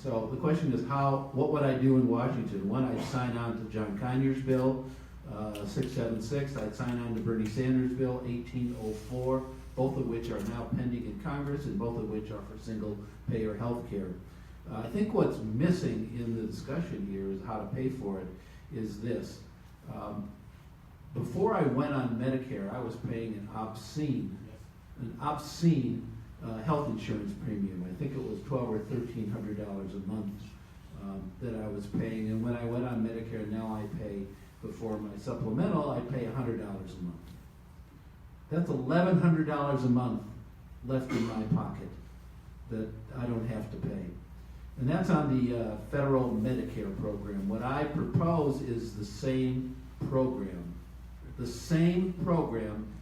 So the question is, what would I do in Washington? One, I'd sign on to John Conyers' bill, 676. I'd sign on to Bernie Sanders' bill, 1804, both of which are now pending in Congress and both of which are for single-payer health care. I think what's missing in the discussion here is how to pay for it is this. Before I went on Medicare, I was paying an obscene health insurance premium. I think it was $1,200 or $1,300 a month that I was paying. And when I went on Medicare, now I pay, before my supplemental, I pay $100 a month. That's $1,100 a month left in my pocket that I don't have to pay. And that's on the federal Medicare program. What I propose is the same program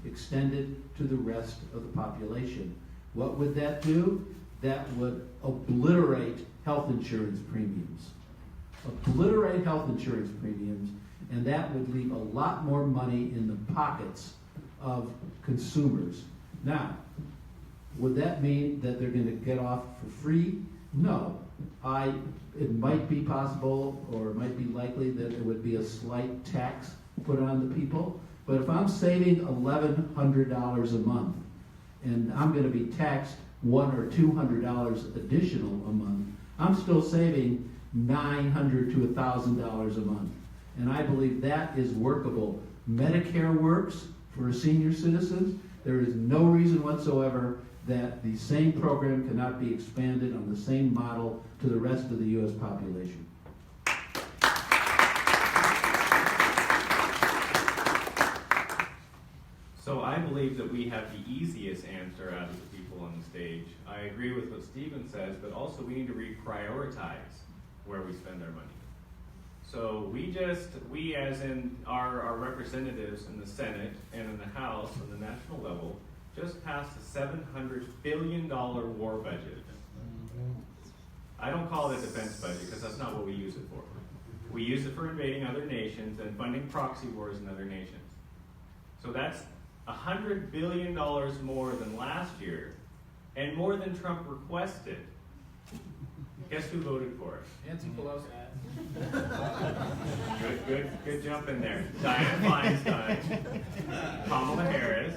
extended to the rest of the population. What would that do? That would obliterate health insurance premiums. Obliterate health insurance premiums, and that would leave a lot more money in the pockets of consumers. Now, would that mean that they're going to get off for free? No. It might be possible, or it might be likely that there would be a slight tax put on the people. But if I'm saving $1,100 a month, and I'm going to be taxed $100 or $200 additional a month, I'm still saving $900 to $1,000 a month. And I believe that is workable. Medicare works for senior citizens. There is no reason whatsoever that the same program cannot be expanded on the same model to the rest of the U.S. population. So I believe that we have the easiest answer out of the people on the stage. I agree with what Stephen says, but also we need to reprioritize where we spend our money. So we as in our representatives in the Senate and in the House on the national level, just passed a $700 billion war budget. I don't call it a defense budget because that's not what we use it for. We use it for invading other nations and funding proxy wars in other nations. So that's $100 billion more than last year and more than Trump requested. Guess who voted for it? Nancy Pelosi. Good jump in there. Dianne Feinstein, Kamala Harris,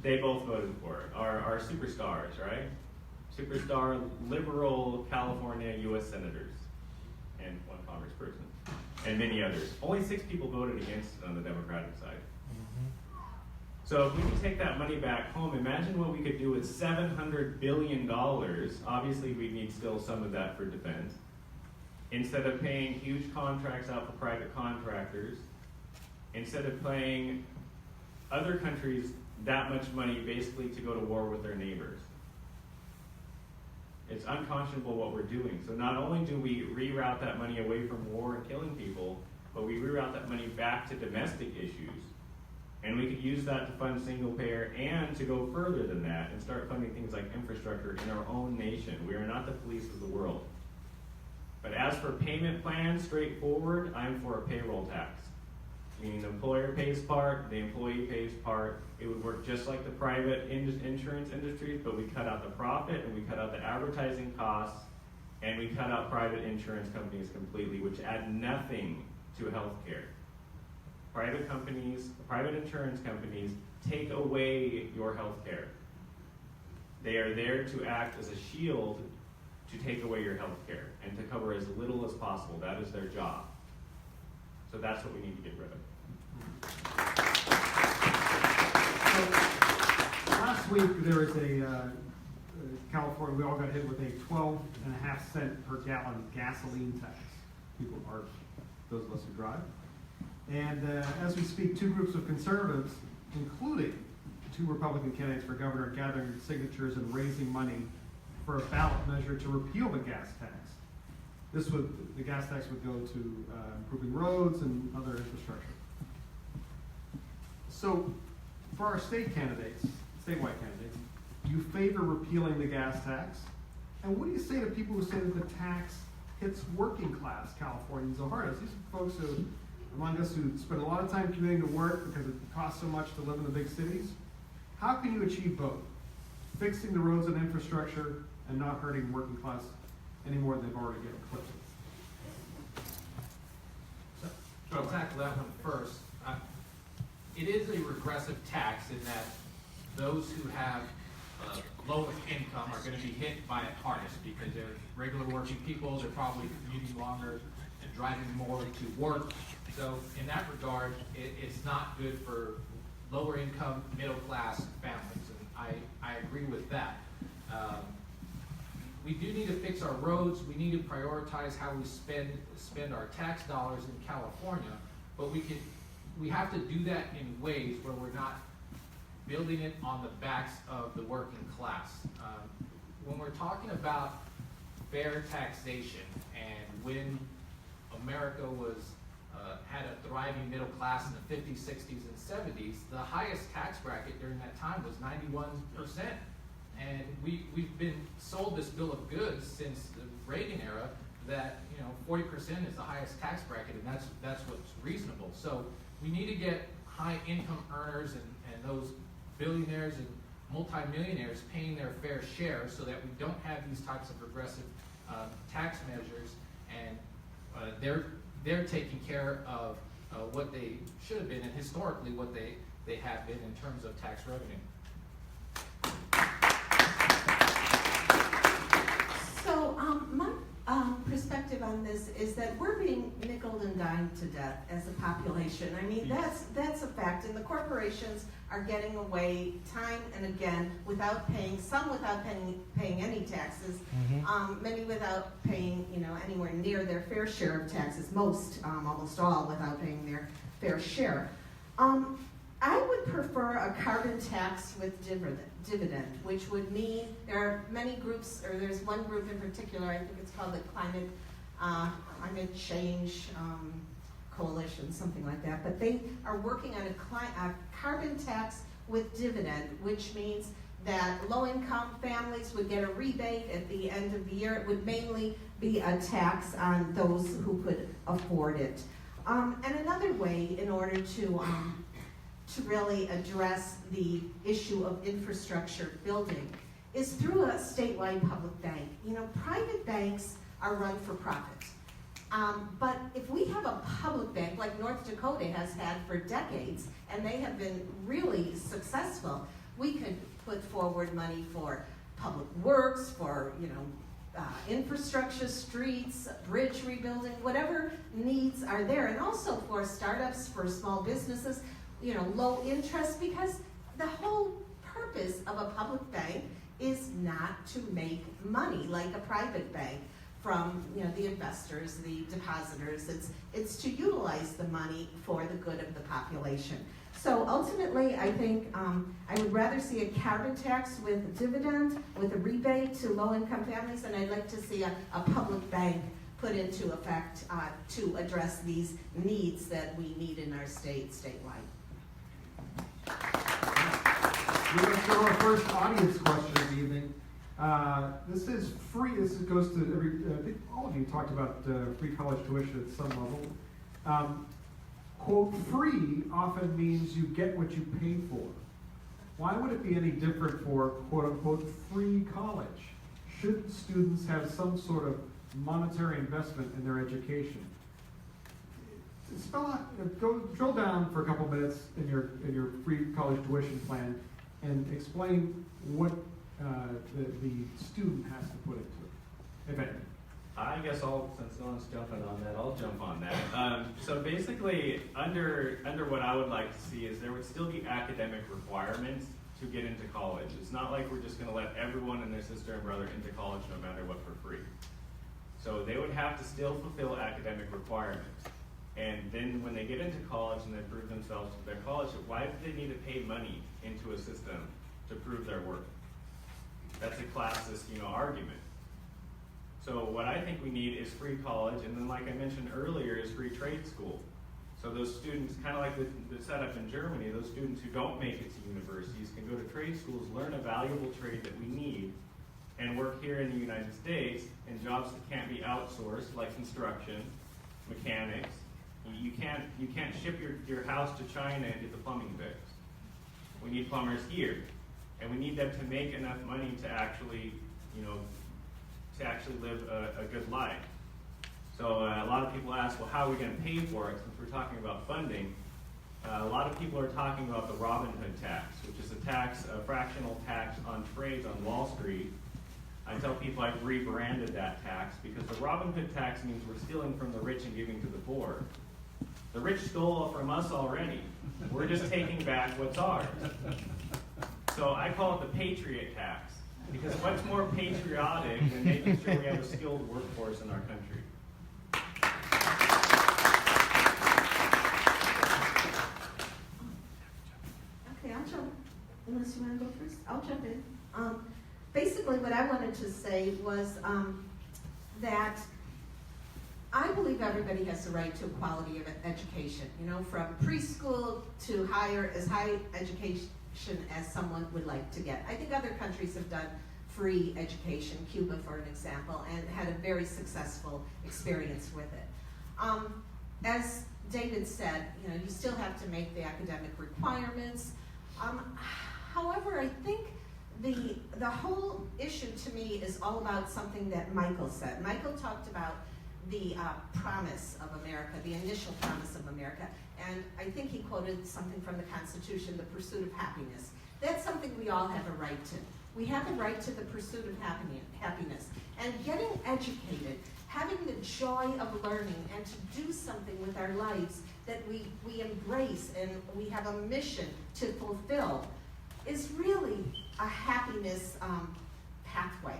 they both voted for it. Our superstars, right? Superstar liberal California U.S. senators and one congressperson and many others. Only 6 people voted against it on the Democratic side. So if we can take that money back home, imagine what we could do with $700 billion. Obviously, we need still some of that for defense. Instead of paying huge contracts out for private contractors, instead of paying other countries that much money basically to go to war with their neighbors. It's unconscionable what we're doing. So not only do we reroute that money away from war and killing people, but we reroute that money back to domestic issues. And we could use that to fund single payer and to go further than that and start funding things like infrastructure in our own nation. We are not the police of the world. But as for payment plans, straightforward, I'm for a payroll tax. Meaning the employer pays part, the employee pays part. It would work just like the private insurance industries, but we cut out the profit and we cut out the advertising costs and we cut out private insurance companies completely, which add nothing to healthcare. private companies, private insurance companies take away your health care. They are there to act as a shield to take away your health care and to cover as little as possible. That is their job. So that's what we need to get rid of. So, last week, there was California, we all got hit with a 12.5 cent per gallon gasoline tax. People are, those of us who drive. And as we speak, two groups of conservatives, including two Republican candidates for governor, are gathering signatures and raising money for a ballot measure to repeal the gas tax. The gas tax would go to improving roads and other infrastructure. So, for our statewide candidates, do you favor repealing the gas tax? And what do you say to people who say that the tax hits working class Californians the hardest? These are folks who, among us, who spend a lot of time commuting to work because it costs so much to live in the big cities. How can you achieve both? Fixing the roads and infrastructure and not hurting working class any more than they've already getting clipped. So I'll tackle that one first. It is a regressive tax in that those who have lowest income are going to be hit by it hardest because they're regular working people, they're probably commuting longer and driving more to work. So in that regard, it's not good for lower income, middle class families, and I agree with that. We do need to fix our roads, we need to prioritize how we spend our tax dollars in California, but we have to do that in ways where we're not building it on the backs of the working class. When we're talking about fair taxation and when America had a thriving middle class in the 50s, 60s, and 70s, the highest tax bracket during that time was 91%. And we've been sold this bill of goods since the Reagan era that 40% is the highest tax bracket, and that's what's reasonable. So we need to get high income earners and those billionaires and multimillionaires paying their fair share so that we don't have these types of regressive tax measures, and they're taking care of what they should have been and historically what they have been in terms of tax revenue. So, my perspective on this is that we're being nickeled and dimed to death as a population. I mean, that's a fact, and the corporations are getting away time and again without paying, some without paying any taxes, many without paying, anywhere near their fair share of taxes, almost all without paying their fair share. I would prefer a carbon tax with dividend, which would mean there are many groups, or there's one group in particular, I think it's called the Climate Change Coalition, something like that, but they are working on a carbon tax with dividend, which means that low-income families would get a rebate at the end of the year. It would mainly be a tax on those who could afford it. And another way in order to really address the issue of infrastructure building is through a statewide public bank. Private banks are run for profit. But if we have a public bank like North Dakota has had for decades, and they have been really successful, we could put forward money for public works, for infrastructure, streets, bridge rebuilding, whatever needs are there, and also for startups, for small businesses, low interest, because the whole purpose of a public bank is not to make money like a private bank from the investors, the depositors. It's to utilize the money for the good of the population. So ultimately, I think I would rather see a carbon tax with dividend, with a rebate to low-income families, and I'd like to see a public bank put into effect to address these needs that we need in our statewide. We're going to go to our first audience question of the evening. This is free. This goes to I think all of you talked about free college tuition at some level. Quote, free often means you get what you pay for. Why would it be any different for quote unquote free college? Should students have some sort of monetary investment in their education? spell out, go drill down for a couple minutes in your free college tuition plan and explain what the student has to put into it, if anything. I guess since no one's jumping on that, I'll jump on that. So basically, under what I would like to see is there would still be academic requirements to get into college. It's not like we're just going to let everyone and their sister and brother into college no matter what for free. So they would have to still fulfill academic requirements. And then when they get into college and they prove themselves to their college, why do they need to pay money into a system to prove their worth? That's a classist, argument. So what I think we need is free college, and then like I mentioned earlier, is free trade school. So those students, kind of like the setup in Germany, those students who don't make it to universities can go to trade schools, learn a valuable trade that we need, and work here in the United States in jobs that can't be outsourced, like construction, mechanics. You can't ship your house to China and get the plumbing fixed. We need plumbers here, and we need them to make enough money to actually, live a good life. So a lot of people ask, well, how are we going to pay for it? Since we're talking about funding, a lot of people are talking about the Robin Hood tax, which is a fractional tax on trades on Wall Street. I tell people I've rebranded that tax because the Robin Hood tax means we're stealing from the rich and giving to the poor. The rich stole from us already. We're just taking back what's ours. So I call it the Patriot tax, because what's more patriotic than making sure we have a skilled workforce in our country? Okay, I'll jump, unless you want to go first, I'll jump in. Basically, what I wanted to say was that I believe everybody has the right to quality of education, from preschool to as high education as someone would like to get. I think other countries have done free education, Cuba for an example, and had a very successful experience with it. As David said, you still have to make the academic requirements. However, I think the whole issue to me is all about something that Michael said. Michael talked about the promise of America, the initial promise of America, and I think he quoted something from the Constitution, the pursuit of happiness. That's something we all have a right to. We have a right to the pursuit of happiness. And getting educated, having the joy of learning, and to do something with our lives that we embrace and we have a mission to fulfill is really a happiness pathway.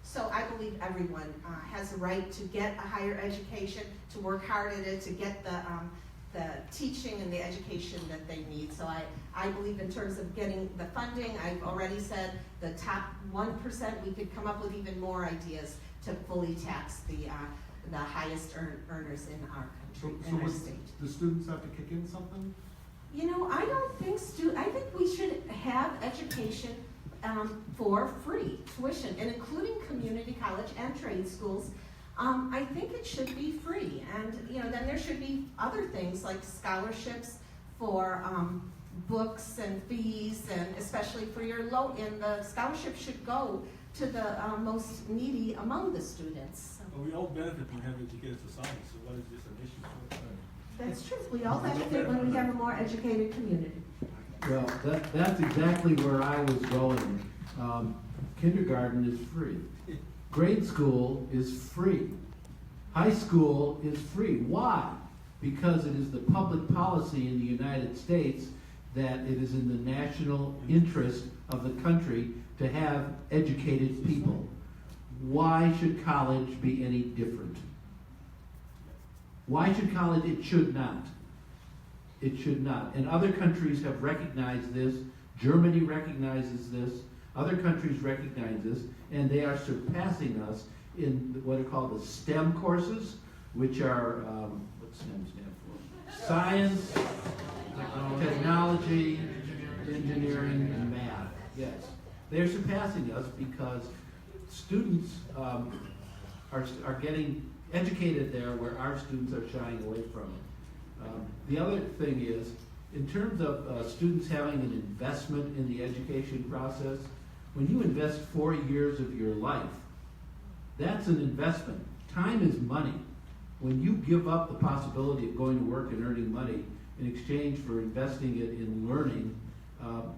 So I believe everyone has a right to get a higher education, to work hard at it, to get the teaching and the education that they need. So I believe in terms of getting the funding, I've already said the top 1%, we could come up with even more ideas to fully tax the highest earners in our country, in our state. Do students have to kick in something? I don't think I think we should have education for free tuition, and including community college and trade schools. I think it should be free, and then there should be other things like scholarships for books and fees, and especially for your and the scholarship should go to the most needy among the students. Well, we all benefit from having educated society, so what is this an issue? That's true. We all benefit when we have a more educated community. Well, that's exactly where I was going. Kindergarten is free. Grade school is free. High school is free. Why? Because it is the public policy in the United States that it is in the national interest of the country to have educated people. Why should college be any different? Why should college? It should not. It should not. And other countries have recognized this. Germany recognizes this. Other countries recognize this. And they are surpassing us in what are called the STEM courses, which are, what's STEM stand for? Science, technology, engineering, and math. Yes. They're surpassing us because students are getting educated there where our students are shying away from it. The other thing is, in terms of students having an investment in the education process, when you invest 4 years of your life, that's an investment. Time is money. when you give up the possibility of going to work and earning money in exchange for investing it in learning,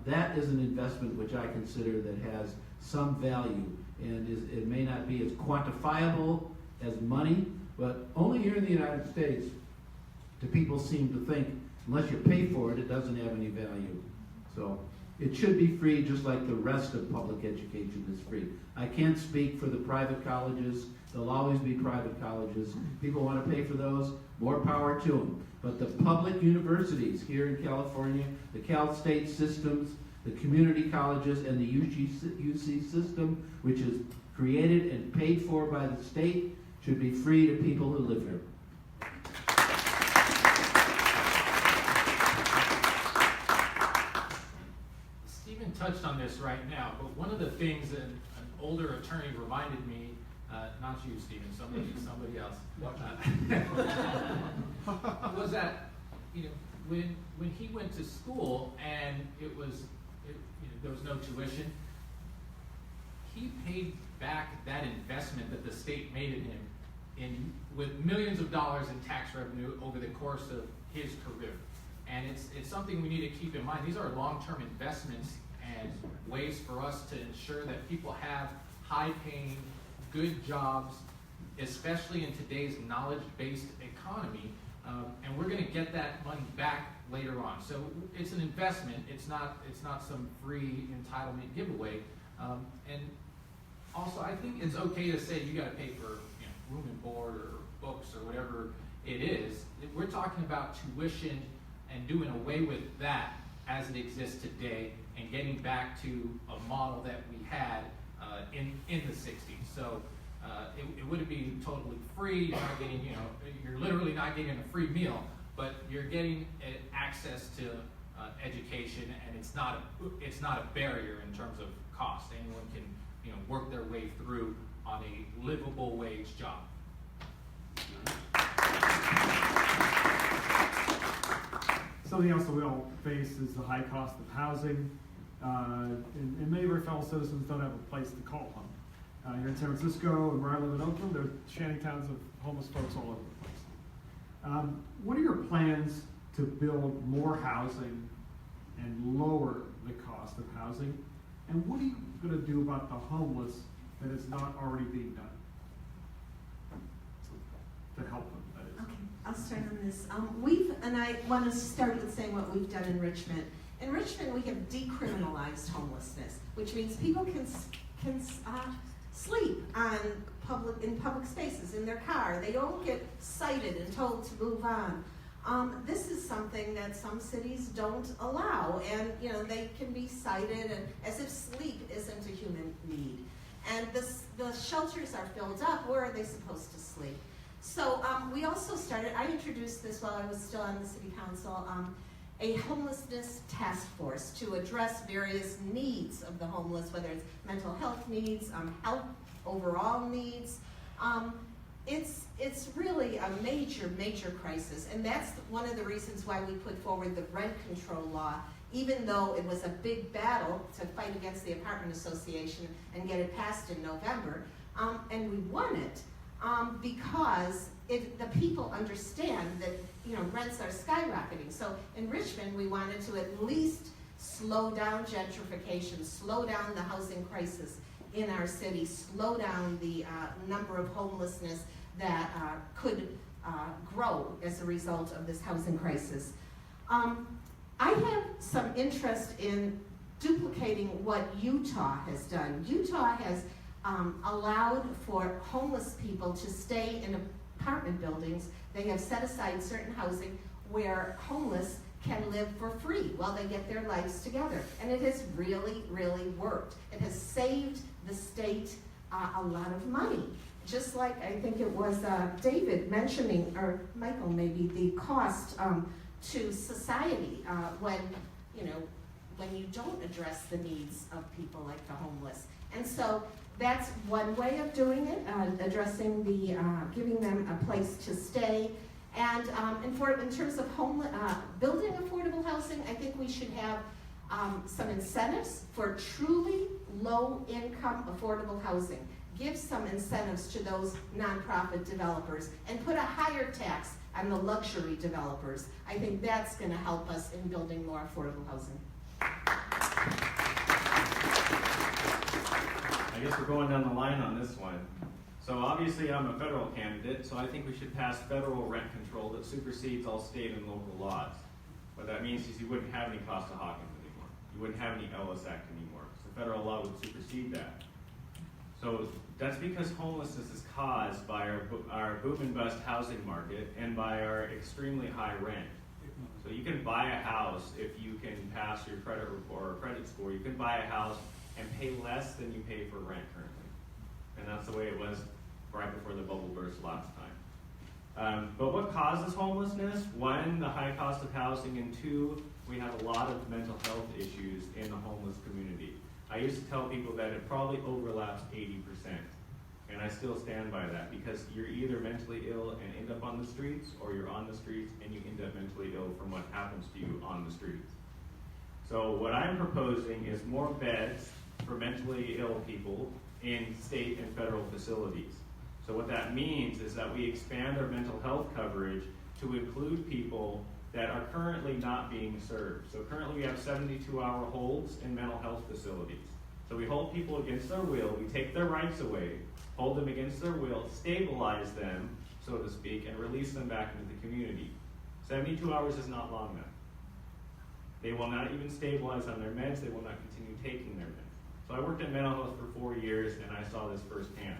that is an investment which I consider that has some value, and it may not be as quantifiable as money, but only here in the United States do people seem to think unless you pay for it, it doesn't have any value. So it should be free, just like the rest of public education is free. I can't speak for the private colleges. There'll always be private colleges. People want to pay for those, more power to them. But the public universities here in California, the Cal State systems, the community colleges, and the UC system, which is created and paid for by the state, should be free to people who live here. Stephen touched on this right now, but one of the things that an older attorney reminded me, not you, Stephen, somebody else, was that, you know, when he went to school and there was no tuition, he paid back that investment that the state made in him with millions of dollars in tax revenue over the course of his career. And it's something we need to keep in mind. These are long-term investments and ways for us to ensure that people have high-paying, good jobs, especially in today's knowledge-based economy. And we're going to get that money back later on. So it's an investment. It's not some free entitlement giveaway. And also, I think it's okay to say you got to pay for room and board or books or whatever it is. We're talking about tuition and doing away with that as it exists today and getting back to a model that we had in the 60s. So it wouldn't be totally free. You're not getting, you're literally not getting a free meal, but you're getting access to education, and it's not a barrier in terms of cost. Anyone can work their way through on a livable wage job. Something else that we all face is the high cost of housing. And many of our fellow citizens don't have a place to call home. Here in San Francisco and where I live in Oakland, there are shanty towns of homeless folks all over the place. What are your plans to build more housing and lower the cost of housing? And what are you going to do about the homeless that is not already being done to help them, that is? Okay, I'll start on this. And I want to start with saying what we've done in Richmond. In Richmond, we have decriminalized homelessness, which means people can sleep in public spaces, in their car. They don't get cited and told to move on. This is something that some cities don't allow, and they can be cited and as if sleep isn't a human need. And the shelters are filled up. Where are they supposed to sleep? So we also started, I introduced this while I was still on the city council, a homelessness task force to address various needs of the homeless, whether it's mental health needs, health overall needs. It's really a major crisis, and that's one of the reasons why we put forward the rent control law, even though it was a big battle to fight against the Apartment Association and get it passed in November, and we won it because the people understand that rents are skyrocketing. So in Richmond, we wanted to at least slow down gentrification, slow down the housing crisis in our city, slow down the number of homelessness that could grow as a result of this housing crisis. I have some interest in duplicating what Utah has done. Utah has allowed for homeless people to stay in apartment buildings. They have set aside certain housing where homeless can live for free while they get their lives together. And it has really, really worked. It has saved the state a lot of money. Just like I think it was David mentioning, or Michael maybe, the cost to society when you don't address the needs of people like the homeless. And so that's one way of doing it, addressing giving them a place to stay. And in terms of building affordable housing, I think we should have some incentives for truly low-income affordable housing. give some incentives to those nonprofit developers and put a higher tax on the luxury developers. I think that's gonna help us in building more affordable housing. I guess we're going down the line on this one. So obviously I'm a federal candidate, so I think we should pass federal rent control that supersedes all state and local laws. What that means is you wouldn't have any Costa-Hawkins anymore. You wouldn't have any Ellis Act anymore. So federal law would supersede that. So that's because homelessness is caused by our boom and bust housing market and by our extremely high rent. So you can buy a house if you can pass your credit report or credit score. You can buy a house and pay less than you pay for rent currently. And that's the way it was right before the bubble burst last time. But what causes homelessness? One, the high cost of housing, and two, we have a lot of mental health issues in the homeless community. I used to tell people that it probably overlaps 80%. And I still stand by that, because you're either mentally ill and end up on the streets, or you're on the streets and you end up mentally ill from what happens to you on the streets. So what I'm proposing is more beds for mentally ill people in state and federal facilities. So what that means is that we expand our mental health coverage to include people that are currently not being served. So currently we have 72-hour holds in mental health facilities. So we hold people against their will, we take their rights away, hold them against their will, stabilize them, so to speak, and release them back into the community. 72 hours is not long enough. They will not even stabilize on their meds, they will not continue taking their meds. So I worked in mental health for 4 years and I saw this firsthand.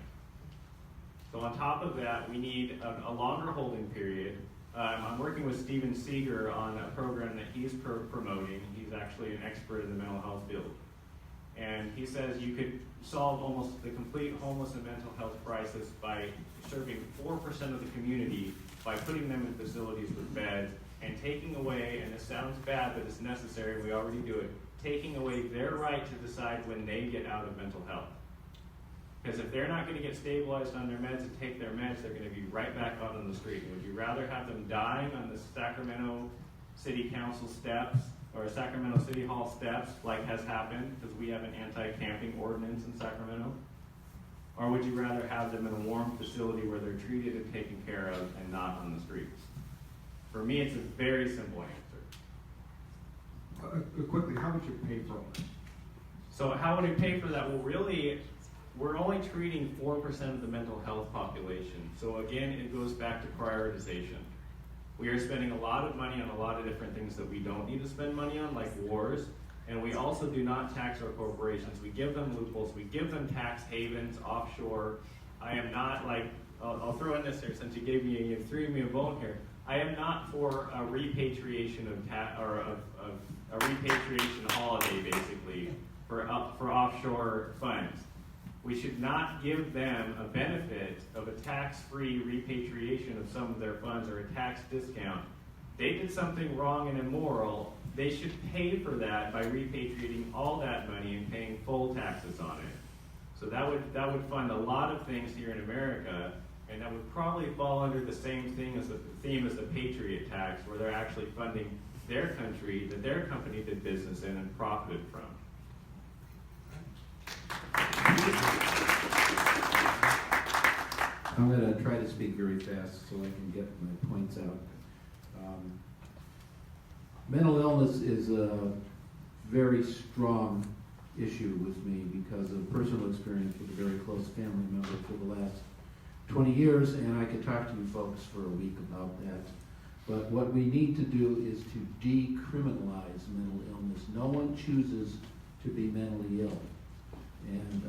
So on top of that, we need a longer holding period. I'm working with Steven Seeger on a program that he's promoting. He's actually an expert in the mental health field. And he says you could solve almost the complete homeless and mental health crisis by serving 4% of the community by putting them in facilities with beds and taking away, and it sounds bad, but it's necessary, we already do it, taking away their right to decide when they get out of mental health. Because if they're not going to get stabilized on their meds and take their meds, they're going to be right back out on the street. Would you rather have them dying on the Sacramento City Council steps or Sacramento City Hall steps, like has happened, because we have an anti-camping ordinance in Sacramento? Or would you rather have them in a warm facility where they're treated and taken care of and not on the streets? For me, it's a very simple answer. Quickly, how would you pay for all that? So how would it pay for that? Well, really, we're only treating 4% of the mental health population. So again, it goes back to prioritization. We are spending a lot of money on a lot of different things that we don't need to spend money on, like wars, and we also do not tax our corporations. We give them loopholes, we give them tax havens, offshore. I am not like, I'll throw in this here since you threw me a bone here. I am not for a repatriation a repatriation holiday, basically, for offshore funds. We should not give them a benefit of a tax-free repatriation of some of their funds or a tax discount. They did something wrong and immoral. They should pay for that by repatriating all that money and paying full taxes on it. So that would fund a lot of things here in America, and that would probably fall under the same thing as the theme as the Patriot tax, where they're actually funding their country that their company did business in and profited from. I'm going to try to speak very fast so I can get my points out. Mental illness is a very strong issue with me because of personal experience with a very close family member for the last 20 years, and I could talk to you folks for a week about that. But what we need to do is to decriminalize mental illness. No one chooses to be mentally ill. And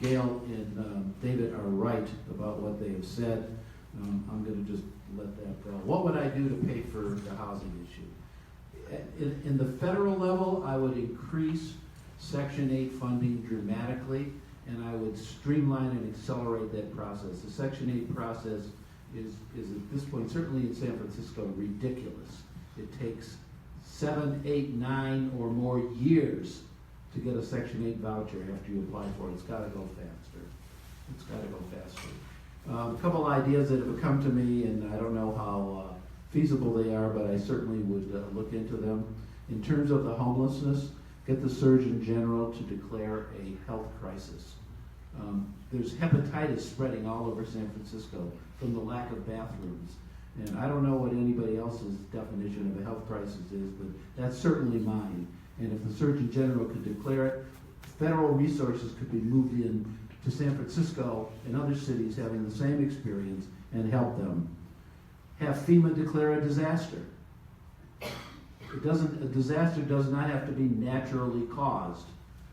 Gail and David are right about what they have said. I'm going to just let that go. What would I do to pay for the housing issue? In the federal level, I would increase Section 8 funding dramatically, and I would streamline and accelerate that process. The Section 8 process is at this point, certainly in San Francisco, ridiculous. It takes 7, 8, 9 or more years to get a Section 8 voucher after you apply for it. It's got to go faster. It's got to go faster. A couple ideas that have come to me, and I don't know how feasible they are, but I certainly would look into them. In terms of the homelessness, get the Surgeon General to declare a health crisis. There's hepatitis spreading all over San Francisco from the lack of bathrooms. And I don't know what anybody else's definition of a health crisis is, but that's certainly mine. And if the Surgeon General could declare it, federal resources could be moved in to San Francisco and other cities having the same experience and help them. Have FEMA declare a disaster. A disaster does not have to be naturally caused.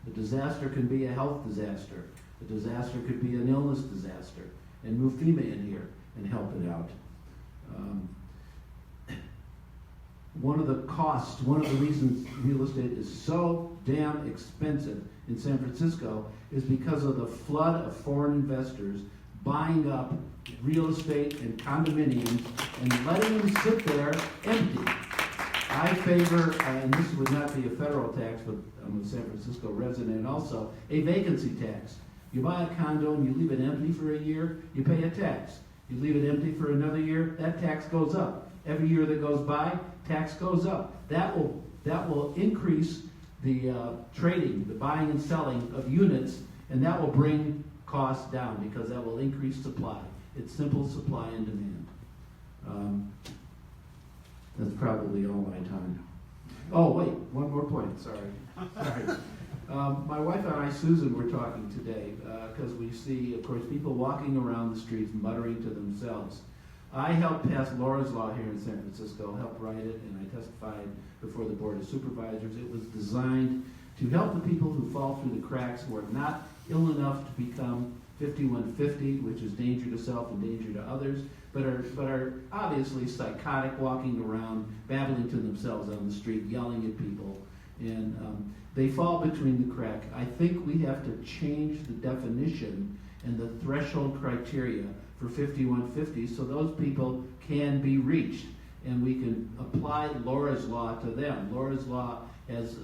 A disaster can be a health disaster. A disaster could be an illness disaster. And move FEMA in here and help it out. One of the reasons real estate is so damn expensive in San Francisco is because of the flood of foreign investors buying up real estate and condominiums and letting them sit there empty. I favor, and this would not be a federal tax, but I'm a San Francisco resident also, a vacancy tax. You buy a condo and you leave it empty for a year, you pay a tax. You leave it empty for another year, that tax goes up. Every year that goes by, tax goes up. That will increase the trading, the buying and selling of units, and that will bring costs down because that will increase supply. It's simple supply and demand. That's probably all my time. Oh, wait, one more point, sorry. My wife and I, Susan, were talking today because we see, of course, people walking around the streets muttering to themselves. I helped pass Laura's Law here in San Francisco, helped write it, and I testified before the Board of Supervisors. It was designed to help the people who fall through the cracks, who are not ill enough to become 5150, which is danger to self and danger to others, but are obviously psychotic, walking around, babbling to themselves on the street, yelling at people, and they fall between the crack. I think we have to change the definition and the threshold criteria for 5150 so those people can be reached and we can apply Laura's Law to them. Laura's Law has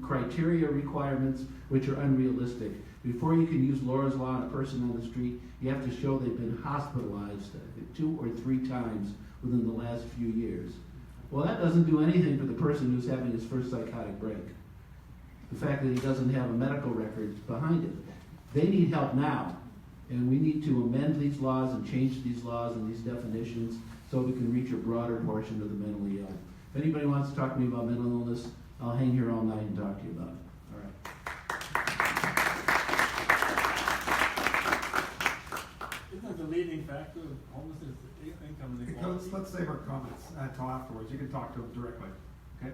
criteria requirements which are unrealistic. Before you can use Laura's Law on a person on the street, you have to show they've been hospitalized 2 or 3 times within the last few years. Well, that doesn't do anything for the person who's having his first psychotic break. The fact that he doesn't have a medical record behind it. They need help now, and we need to amend these laws and change these laws and these definitions so we can reach a broader portion of the mentally ill. If anybody wants to talk to me about mental illness, I'll hang here all night and talk to you about it. All right. Isn't that the leading factor of homelessness, income inequality? Let's save our comments until afterwards. You can talk to them directly. Okay?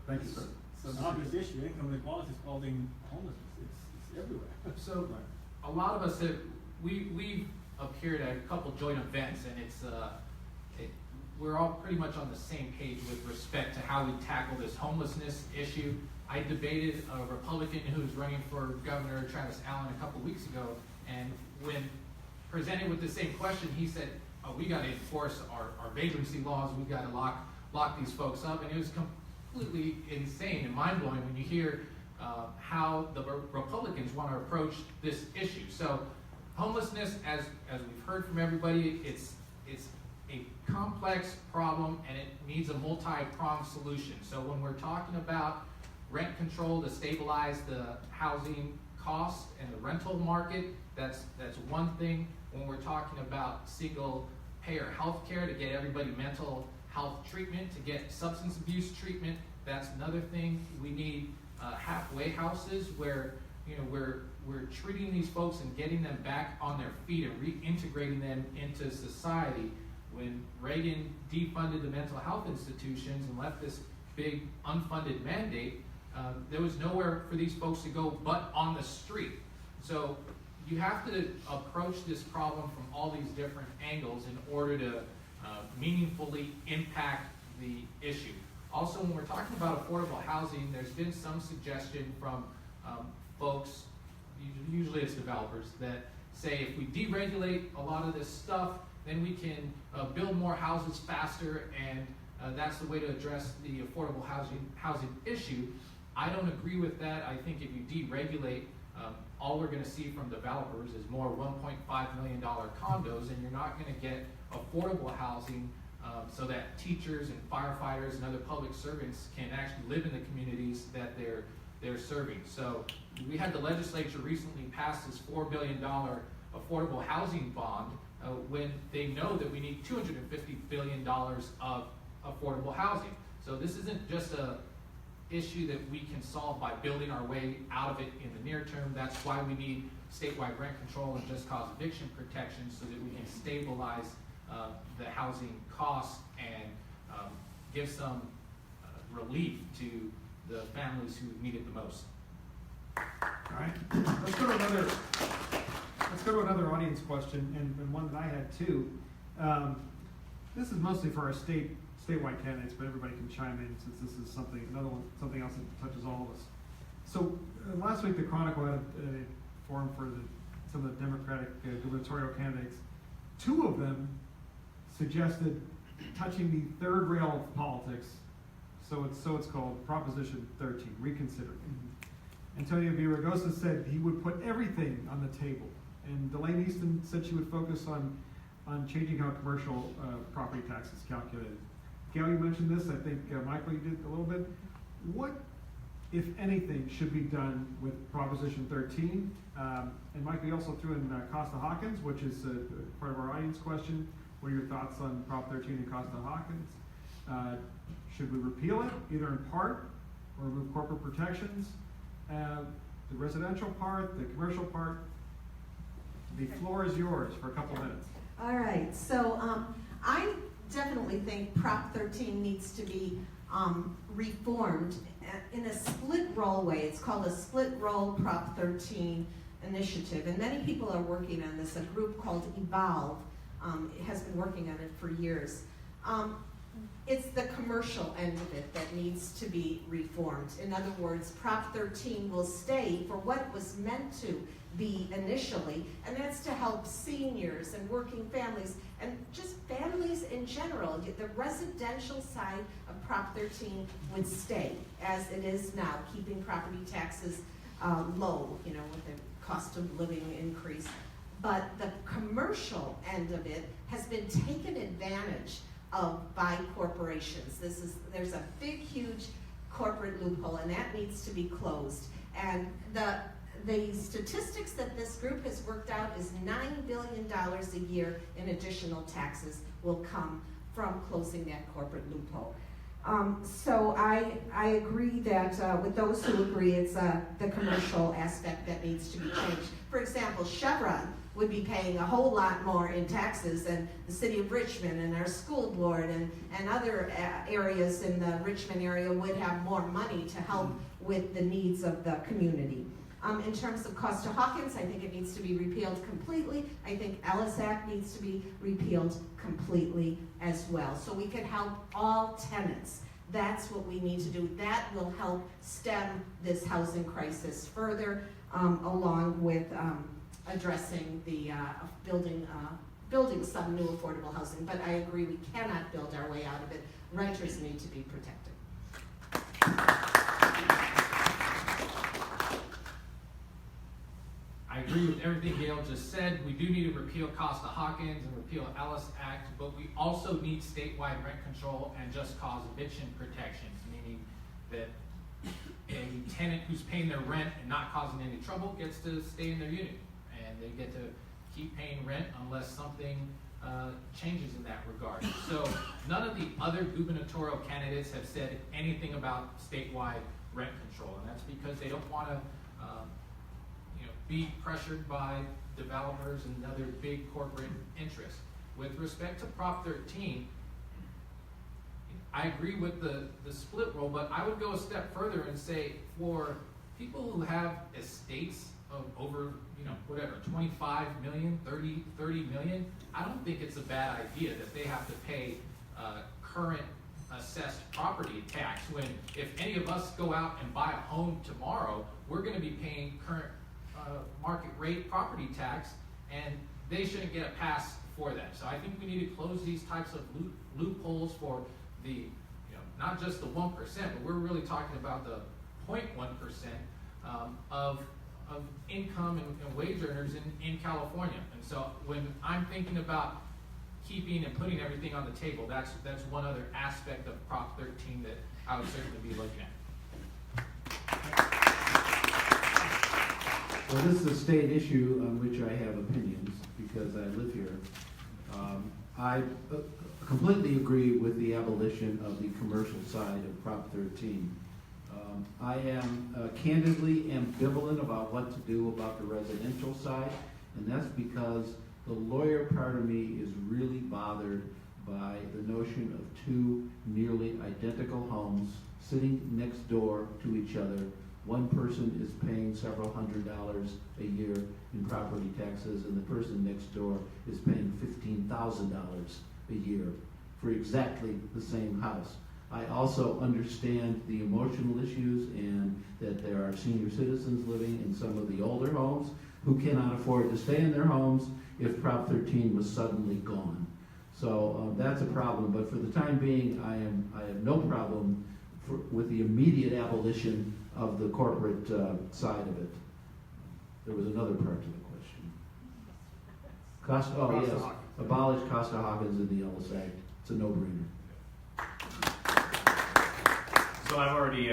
Thank you, sir. It's an obvious issue. Income inequality is causing homelessness. It's everywhere. So, a lot of us have, we've appeared at a couple joint events, and we're all pretty much on the same page with respect to how we tackle this homelessness issue. I debated a Republican who's running for governor, Travis Allen, a couple weeks ago, and when presented with the same question, he said, oh, we got to enforce our vagrancy laws, we got to lock these folks up, and it was completely insane and mind-blowing when you hear how the Republicans want to approach this issue. So homelessness, as we've heard from everybody, it's a complex problem and it needs a multi-pronged solution. So when we're talking about rent control to stabilize the housing costs and the rental market, that's one thing. When we're talking about single payer health care to get everybody mental health treatment, to get substance abuse treatment, that's another thing. We need halfway houses where we're treating these folks and getting them back on their feet and reintegrating them into society. When Reagan defunded the mental health institutions and left this big unfunded mandate, there was nowhere for these folks to go but on the street. So you have to approach this problem from all these different angles in order to meaningfully impact the issue. Also, when we're talking about affordable housing, there's been some suggestion from folks, usually it's developers, that say if we deregulate a lot of this stuff, then we can build more houses faster, and that's the way to address the affordable housing issue. I don't agree with that. I think if you deregulate, all we're going to see from developers is more $1.5 million condos, and you're not going to get affordable housing so that teachers and firefighters and other public servants can actually live in the communities that they're they're serving. So we had the legislature recently pass this $4 billion affordable housing bond when they know that we need $250 billion of affordable housing. So this isn't just a issue that we can solve by building our way out of it in the near term. That's why we need statewide rent control and just cause eviction protection so that we can stabilize the housing costs and give some relief to the families who need it the most. All right, let's go to another audience question, and one that I had too. This is mostly for our statewide candidates, but everybody can chime in since this is something else that touches all of us. So last week the Chronicle had a forum for some of the Democratic gubernatorial candidates. Two of them suggested touching the third rail of politics. So it's called Proposition 13, reconsidering. Antonio Villaraigosa said he would put everything on the table, and Delane Easton said she would focus on changing how commercial property tax is calculated. Gail, you mentioned this. I think Michael, you did a little bit. What, if anything, should be done with Proposition 13? And Michael, you also threw in Costa-Hawkins, which is part of our audience question. What are your thoughts on Prop 13 and Costa-Hawkins? Should we repeal it, either in part, or remove corporate protections? The residential part, the commercial part. The floor is yours for a couple minutes. All right, so I definitely think Prop 13 needs to be reformed in a split roll way. It's called a split roll Prop 13 initiative, and many people are working on this. A group called Evolve has been working on it for years. It's the commercial end of it that needs to be reformed. In other words, Prop 13 will stay for what it was meant to be initially, and that's to help seniors and working families and just families in general. The residential side of Prop 13 would stay as it is now, keeping property taxes low, with the cost of living increase. But the commercial end of it has been taken advantage of by corporations. There's a big, huge corporate loophole, and that needs to be closed. And the statistics that this group has worked out is $9 billion a year in additional taxes will come from closing that corporate loophole. So I agree that with those who agree, it's the commercial aspect that needs to be changed. For example, Chevron would be paying a whole lot more in taxes than the city of Richmond and our school board and other areas in the Richmond area would have more money to help with the needs of the community. In terms of Costa-Hawkins, I think it needs to be repealed completely. I think Ellis Act needs to be repealed completely as well. So we can help all tenants. That's what we need to do. That will help stem this housing crisis further, along with addressing the building some new affordable housing. But I agree, we cannot build our way out of it. Renters need to be protected. I agree with everything Gail just said. We do need to repeal Costa-Hawkins and repeal Ellis Act, but we also need statewide rent control and just cause eviction protections, meaning that a tenant who's paying their rent and not causing any trouble gets to stay in their unit, and they get to keep paying rent unless something changes in that regard. So none of the other gubernatorial candidates have said anything about statewide rent control, and that's because they don't want to be pressured by developers and other big corporate interests. With respect to Prop 13, I agree with the split roll, but I would go a step further and say for people who have estates of over, 25 million, 30 million, I don't think it's a bad idea that they have to pay current assessed property tax when if any of us go out and buy a home tomorrow, we're gonna be paying current market rate property tax, and they shouldn't get a pass for that. So I think we need to close these types of loopholes for the, not just the 1%, but we're really talking about the 0.1% of income and wage earners in California. And so when I'm thinking about keeping and putting everything on the table, that's one other aspect of Prop 13 that I would certainly be looking at. Well, this is a state issue on which I have opinions because I live here. I completely agree with the abolition of the commercial side of Prop 13. I am candidly ambivalent about what to do about the residential side, and that's because the lawyer part of me is really bothered by the notion of two nearly identical homes sitting next door to each other. One person is paying several $100s a year in property taxes, and the person next door is paying $15,000 a year for exactly the same house. I also understand the emotional issues and that there are senior citizens living in some of the older homes who cannot afford to stay in their homes if Prop 13 was suddenly gone. So that's a problem, but for the time being, I have no problem with the immediate abolition of the corporate side of it. There was another part to the question. Yes, abolish Costa-Hawkins in the Ellis Act. It's a no-brainer. So I've already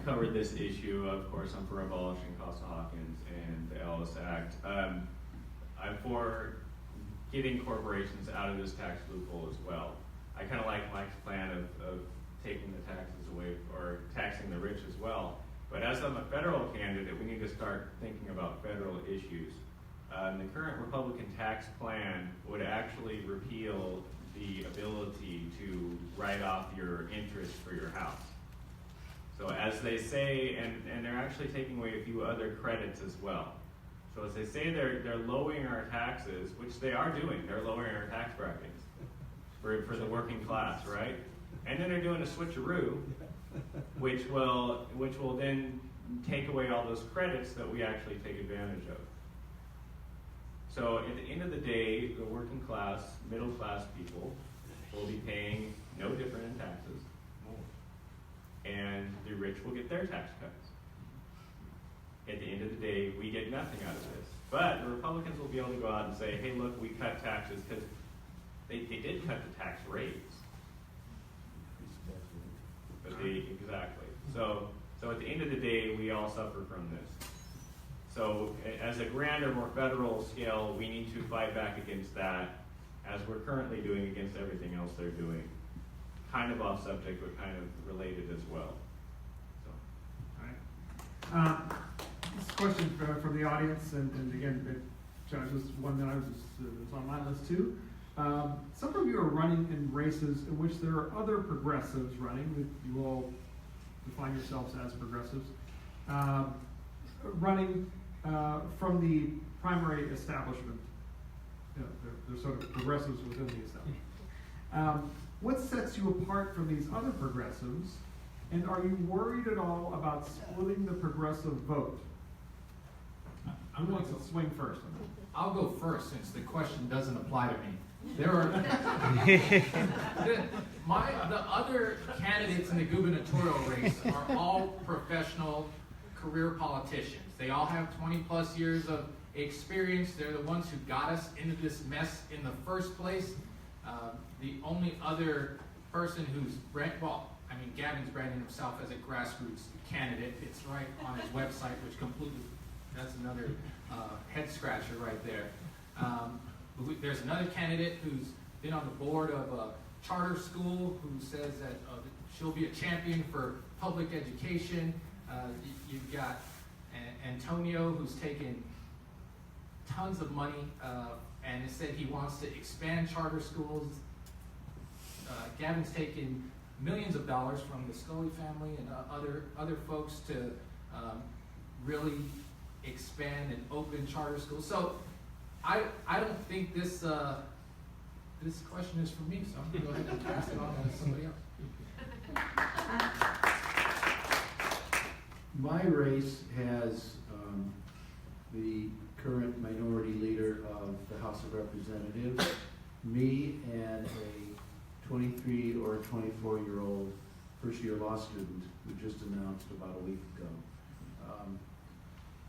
covered this issue. Of course, I'm for abolishing Costa-Hawkins and the Ellis Act. I'm for getting corporations out of this tax loophole as well. I kind of like Mike's plan of taking the taxes away or taxing the rich as well. But as I'm a federal candidate, we need to start thinking about federal issues. The current Republican tax plan would actually repeal the ability to write off your interest for your house. So as they say, and they're actually taking away a few other credits as well. So as they say they're lowering our taxes, which they are doing, they're lowering our tax brackets for the working class, right? And then they're doing a switcheroo, which will then take away all those credits that we actually take advantage of. So at the end of the day, the working class, middle class people will be paying no different in taxes, and the rich will get their tax cuts. At the end of the day, we get nothing out of this. But the Republicans will be able to go out and say, hey, look, we cut taxes, because they did cut the tax rates. But exactly. So at the end of the day, we all suffer from this. So as a grander, more federal scale, we need to fight back against that, as we're currently doing against everything else they're doing. Kind of off subject, but kind of related as well. So. All right. This question from the audience, and again, Judge, this is one that was on my list too. Some of you are running in races in which there are other progressives running, that you all define yourselves as progressives, running from the primary establishment. You know, they're sort of progressives within the establishment. What sets you apart from these other progressives, and are you worried at all about splitting the progressive vote? Who wants to swing first? I'll go first since the question doesn't apply to me. There are the other candidates in the gubernatorial race are all professional career politicians. They all have 20+ years of experience. They're the ones who got us into this mess in the first place. The only other person who's Gavin's branding himself as a grassroots candidate. It's right on his website, which completely, that's another head scratcher right there. There's another candidate who's been on the board of a charter school who says that she'll be a champion for public education. You've got Antonio, who's taken tons of money and has said he wants to expand charter schools. Gavin's taken millions of dollars from the Scully family and other folks to really expand and open charter schools. So I don't think this question is for me, so I'm going to go ahead and pass it on to somebody else. My race has the current minority leader of the House of Representatives, me, and a 23 or 24-year-old first-year law student who just announced about a week ago.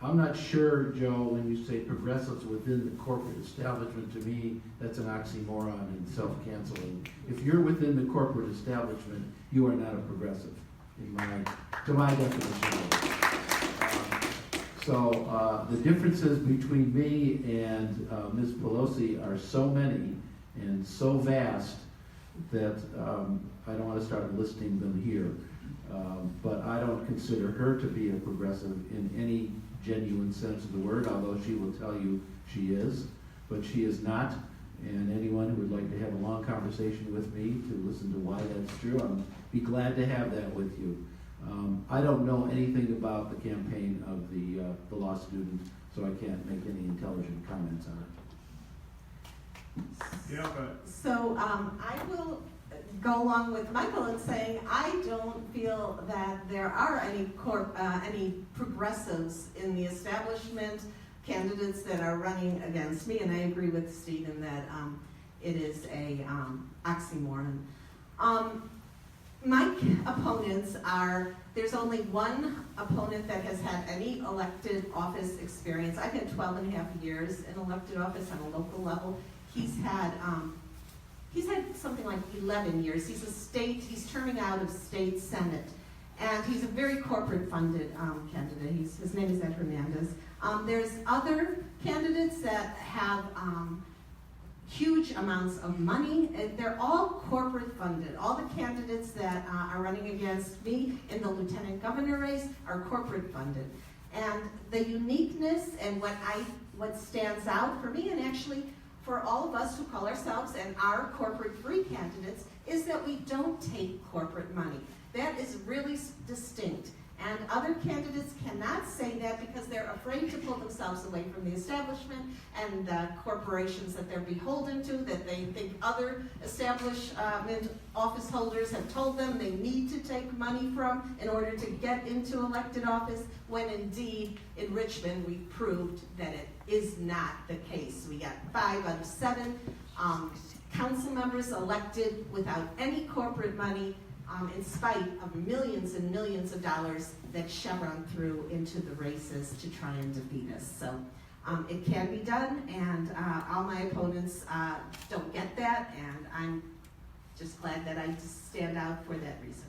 I'm not sure, Joe, when you say progressives within the corporate establishment, to me, that's an oxymoron and self-canceling. If you're within the corporate establishment, you are not a progressive, to my definition of it. So the differences between me and Ms. Pelosi are so many and so vast that I don't want to start listing them here. But I don't consider her to be a progressive in any genuine sense of the word, although she will tell you she is. But she is not. And anyone who would like to have a long conversation with me to listen to why that's true, I'd be glad to have that with you. I don't know anything about the campaign of the law student, so I can't make any intelligent comments on it. Yeah, but So I will go along with Michael in saying I don't feel that there are any progressives in the establishment, candidates that are running against me, and I agree with Stephen that it is a oxymoron. My opponents are, there's only one opponent that has had any elected office experience. I've had 12 and a half years in elected office on a local level. He's had something like 11 years. He's terming out of state senate. And he's a very corporate funded candidate. His name is Ed Hernandez. There's other candidates that have huge amounts of money. They're all corporate funded. All the candidates that are running against me in the lieutenant governor race are corporate funded. And the uniqueness and what stands out for me, and actually for all of us who call ourselves and are corporate-free candidates, is that we don't take corporate money. That is really distinct. And other candidates cannot say that because they're afraid to pull themselves away from the establishment and the corporations that they're beholden to, that they think other establishment office holders have told them they need to take money from in order to get into elected office, when indeed in Richmond we proved that it is not the case. We got 5 out of 7 council members elected without any corporate money, in spite of millions and millions of dollars that Chevron threw into the races to try and defeat us. So it can be done, and all my opponents don't get that, and I'm just glad that I just stand out for that reason.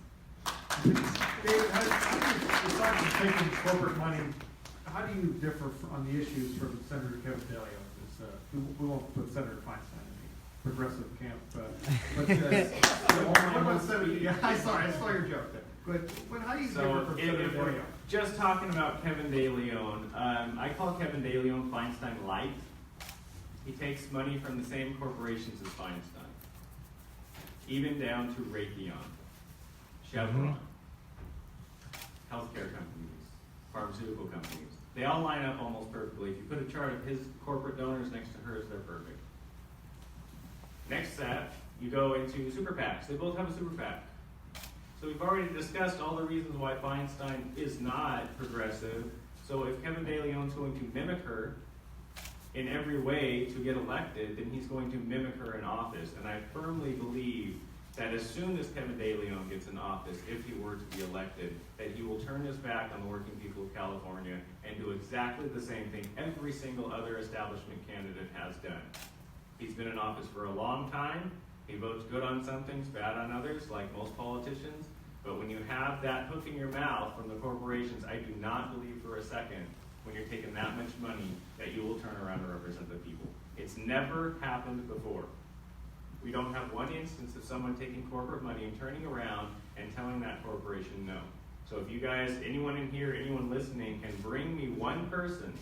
David, aside from taking corporate money, how do you differ on the issues from Senator Kevin Dalio? We won't put Senator Feinstein in the progressive camp, what about Senator? Yeah, I saw your joke there. But how do you differ So from if Senator we're Dalio? just talking about Kevin De Leon, I call Kevin De Leon Feinstein light. He takes money from the same corporations as Feinstein, even down to Raytheon, Chevron, healthcare companies, pharmaceutical companies. They all line up almost perfectly. If you put a chart of his corporate donors next to hers, they're perfect. Next set, you go into super PACs. They both have a super PAC. So we've already discussed all the reasons why Feinstein is not progressive. So if Kevin De Leon's going to mimic her in every way to get elected, then he's going to mimic her in office. And I firmly believe that as soon as Kevin De Leon gets in office, if he were to be elected, that he will turn his back on the working people of California and do exactly the same thing every single other establishment candidate has done. He's been in office for a long time. He votes good on some things, bad on others, like most politicians. But when you have that hook in your mouth from the corporations, I do not believe for a second, when you're taking that much money, that you will turn around and represent the people. It's never happened before. We don't have one instance of someone taking corporate money and turning around and telling that corporation no. So if you guys, anyone in here, anyone listening, can bring me one person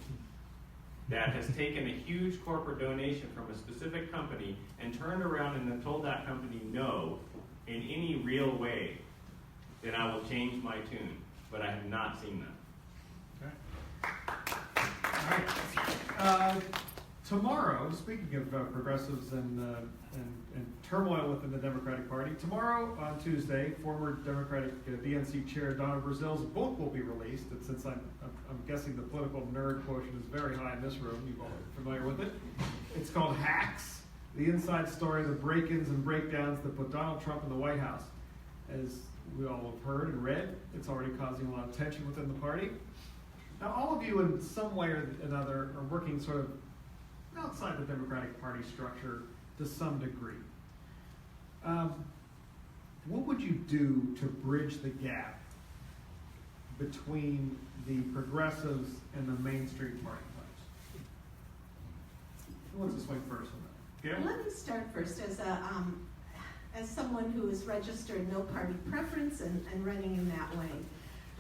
that has taken a huge corporate donation from a specific company and turned around and then told that company no in any real way, then I will change my tune. But I have not seen that. Okay. All right. Tomorrow, speaking of progressives and turmoil within the Democratic Party, tomorrow on Tuesday, former Democratic DNC Chair Donna Brazil's book will be released. And since I'm guessing the political nerd quotient is very high in this room, you all are familiar with it. It's called Hacks: The Inside Story of the Break-ins and Breakdowns that put Donald Trump in the White House. As we all have heard and read, it's already causing a lot of tension within the party. Now, all of you in some way or another are working sort of outside the Democratic Party structure to some degree. What would you do to bridge the gap between the progressives and the Main Street party types? Who wants to swing first on that? Gail? Let me start first as someone who is registered no party preference and running in that way.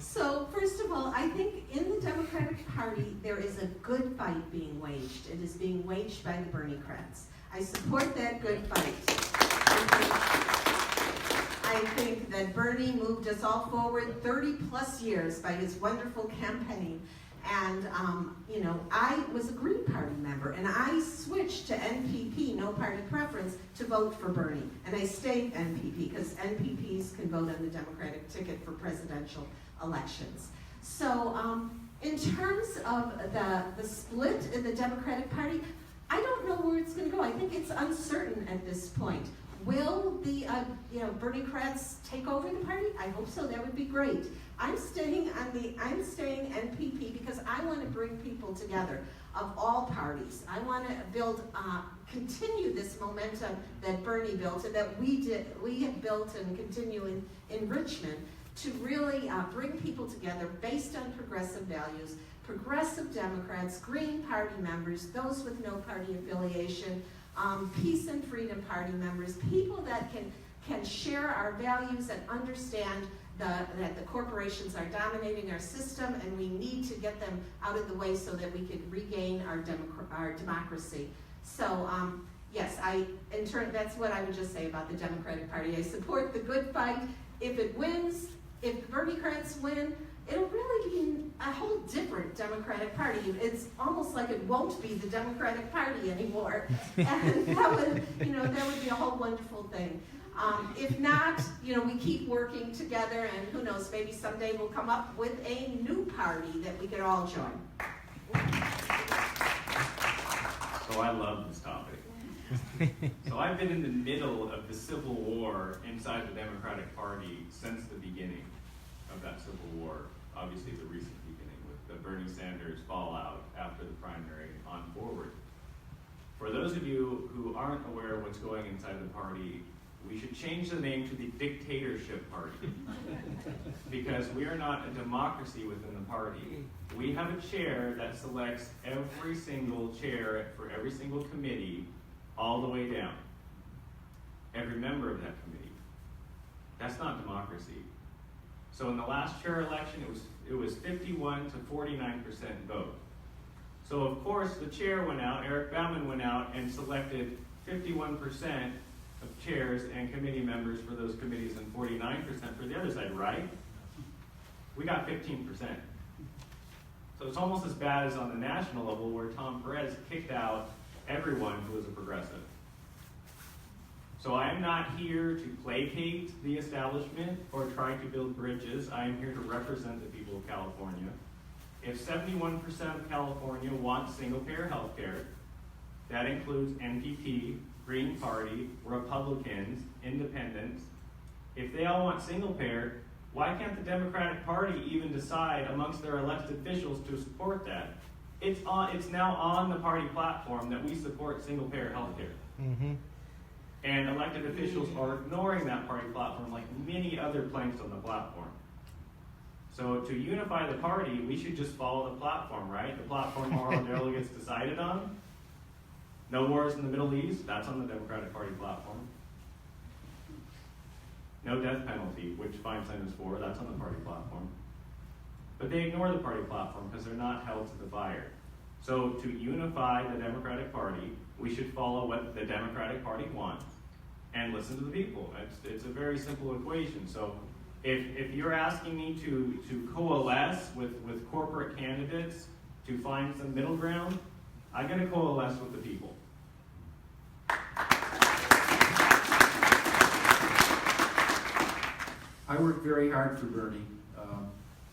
So first of all, I think in the Democratic Party there is a good fight being waged. It is being waged by the Bernie-crats. I support that good fight. I think that Bernie moved us all forward 30 plus years by his wonderful campaign. And, I was a Green Party member, and I switched to NPP, no party preference, to vote for Bernie. And I stayed NPP, because NPPs can vote on the Democratic ticket for presidential elections. So, in terms of the split in the Democratic Party, I don't know where it's going to go. I think it's uncertain at this point. Will the Bernie-crats take over the party? I hope so. That would be great. I'm staying NPP because I want to bring people together of all parties. I want to continue this momentum that Bernie built and that we have built and continue in Richmond to really bring people together based on progressive values, progressive Democrats, Green Party members, those with no party affiliation, Peace and Freedom Party members, people that can share our values and understand that the corporations are dominating our system, and we need to get them out of the way so that we can regain our democracy. So, yes, that's what I would just say about the Democratic Party. I support the good fight. If it wins, if the Bernie-crats win, it'll really be a whole different Democratic Party. It's almost like it won't be the Democratic Party anymore. And that would be a whole wonderful thing. If not, we keep working together, and who knows, maybe someday we'll come up with a new party that we could all join. So I love this topic. So I've been in the middle of the Civil War inside the Democratic Party since the beginning of that Civil War, obviously the recent beginning with the Bernie Sanders fallout after the primary on forward. For those of you who aren't aware of what's going inside the party, we should change the name to the Dictatorship Party, because we are not a democracy within the party. We have a chair that selects every single chair for every single committee all the way down. Every member of that committee. That's not democracy. So in the last chair election, it was 51 to 49% vote. So of course the chair went out, Eric Bauman went out and selected 51% of chairs and committee members for those committees and 49% for the other side, right? We got 15%. So it's almost as bad as on the national level where Tom Perez kicked out everyone who was a progressive. So I am not here to placate the establishment or try to build bridges. I am here to represent the people of California. If 71% of California wants single-payer health care, that includes NPP, Green Party, Republicans, Independents. If they all want single-payer, why can't the Democratic Party even decide amongst their elected officials to support that? It's now on the party platform that we support single-payer health care. Mm-hmm. And elected officials are ignoring that party platform like many other planks on the platform. So to unify the party, we should just follow the platform, right? The platform all our delegates decided on. No wars in the Middle East, that's on the Democratic Party platform. No death penalty, which Feinstein is for, that's on the party platform. But they ignore the party platform because they're not held to the fire. So to unify the Democratic Party, we should follow what the Democratic Party wants and listen to the people. It's a very simple equation. So if you're asking me to coalesce with corporate candidates to find some middle ground, I'm going to coalesce with the people. I worked very hard for Bernie.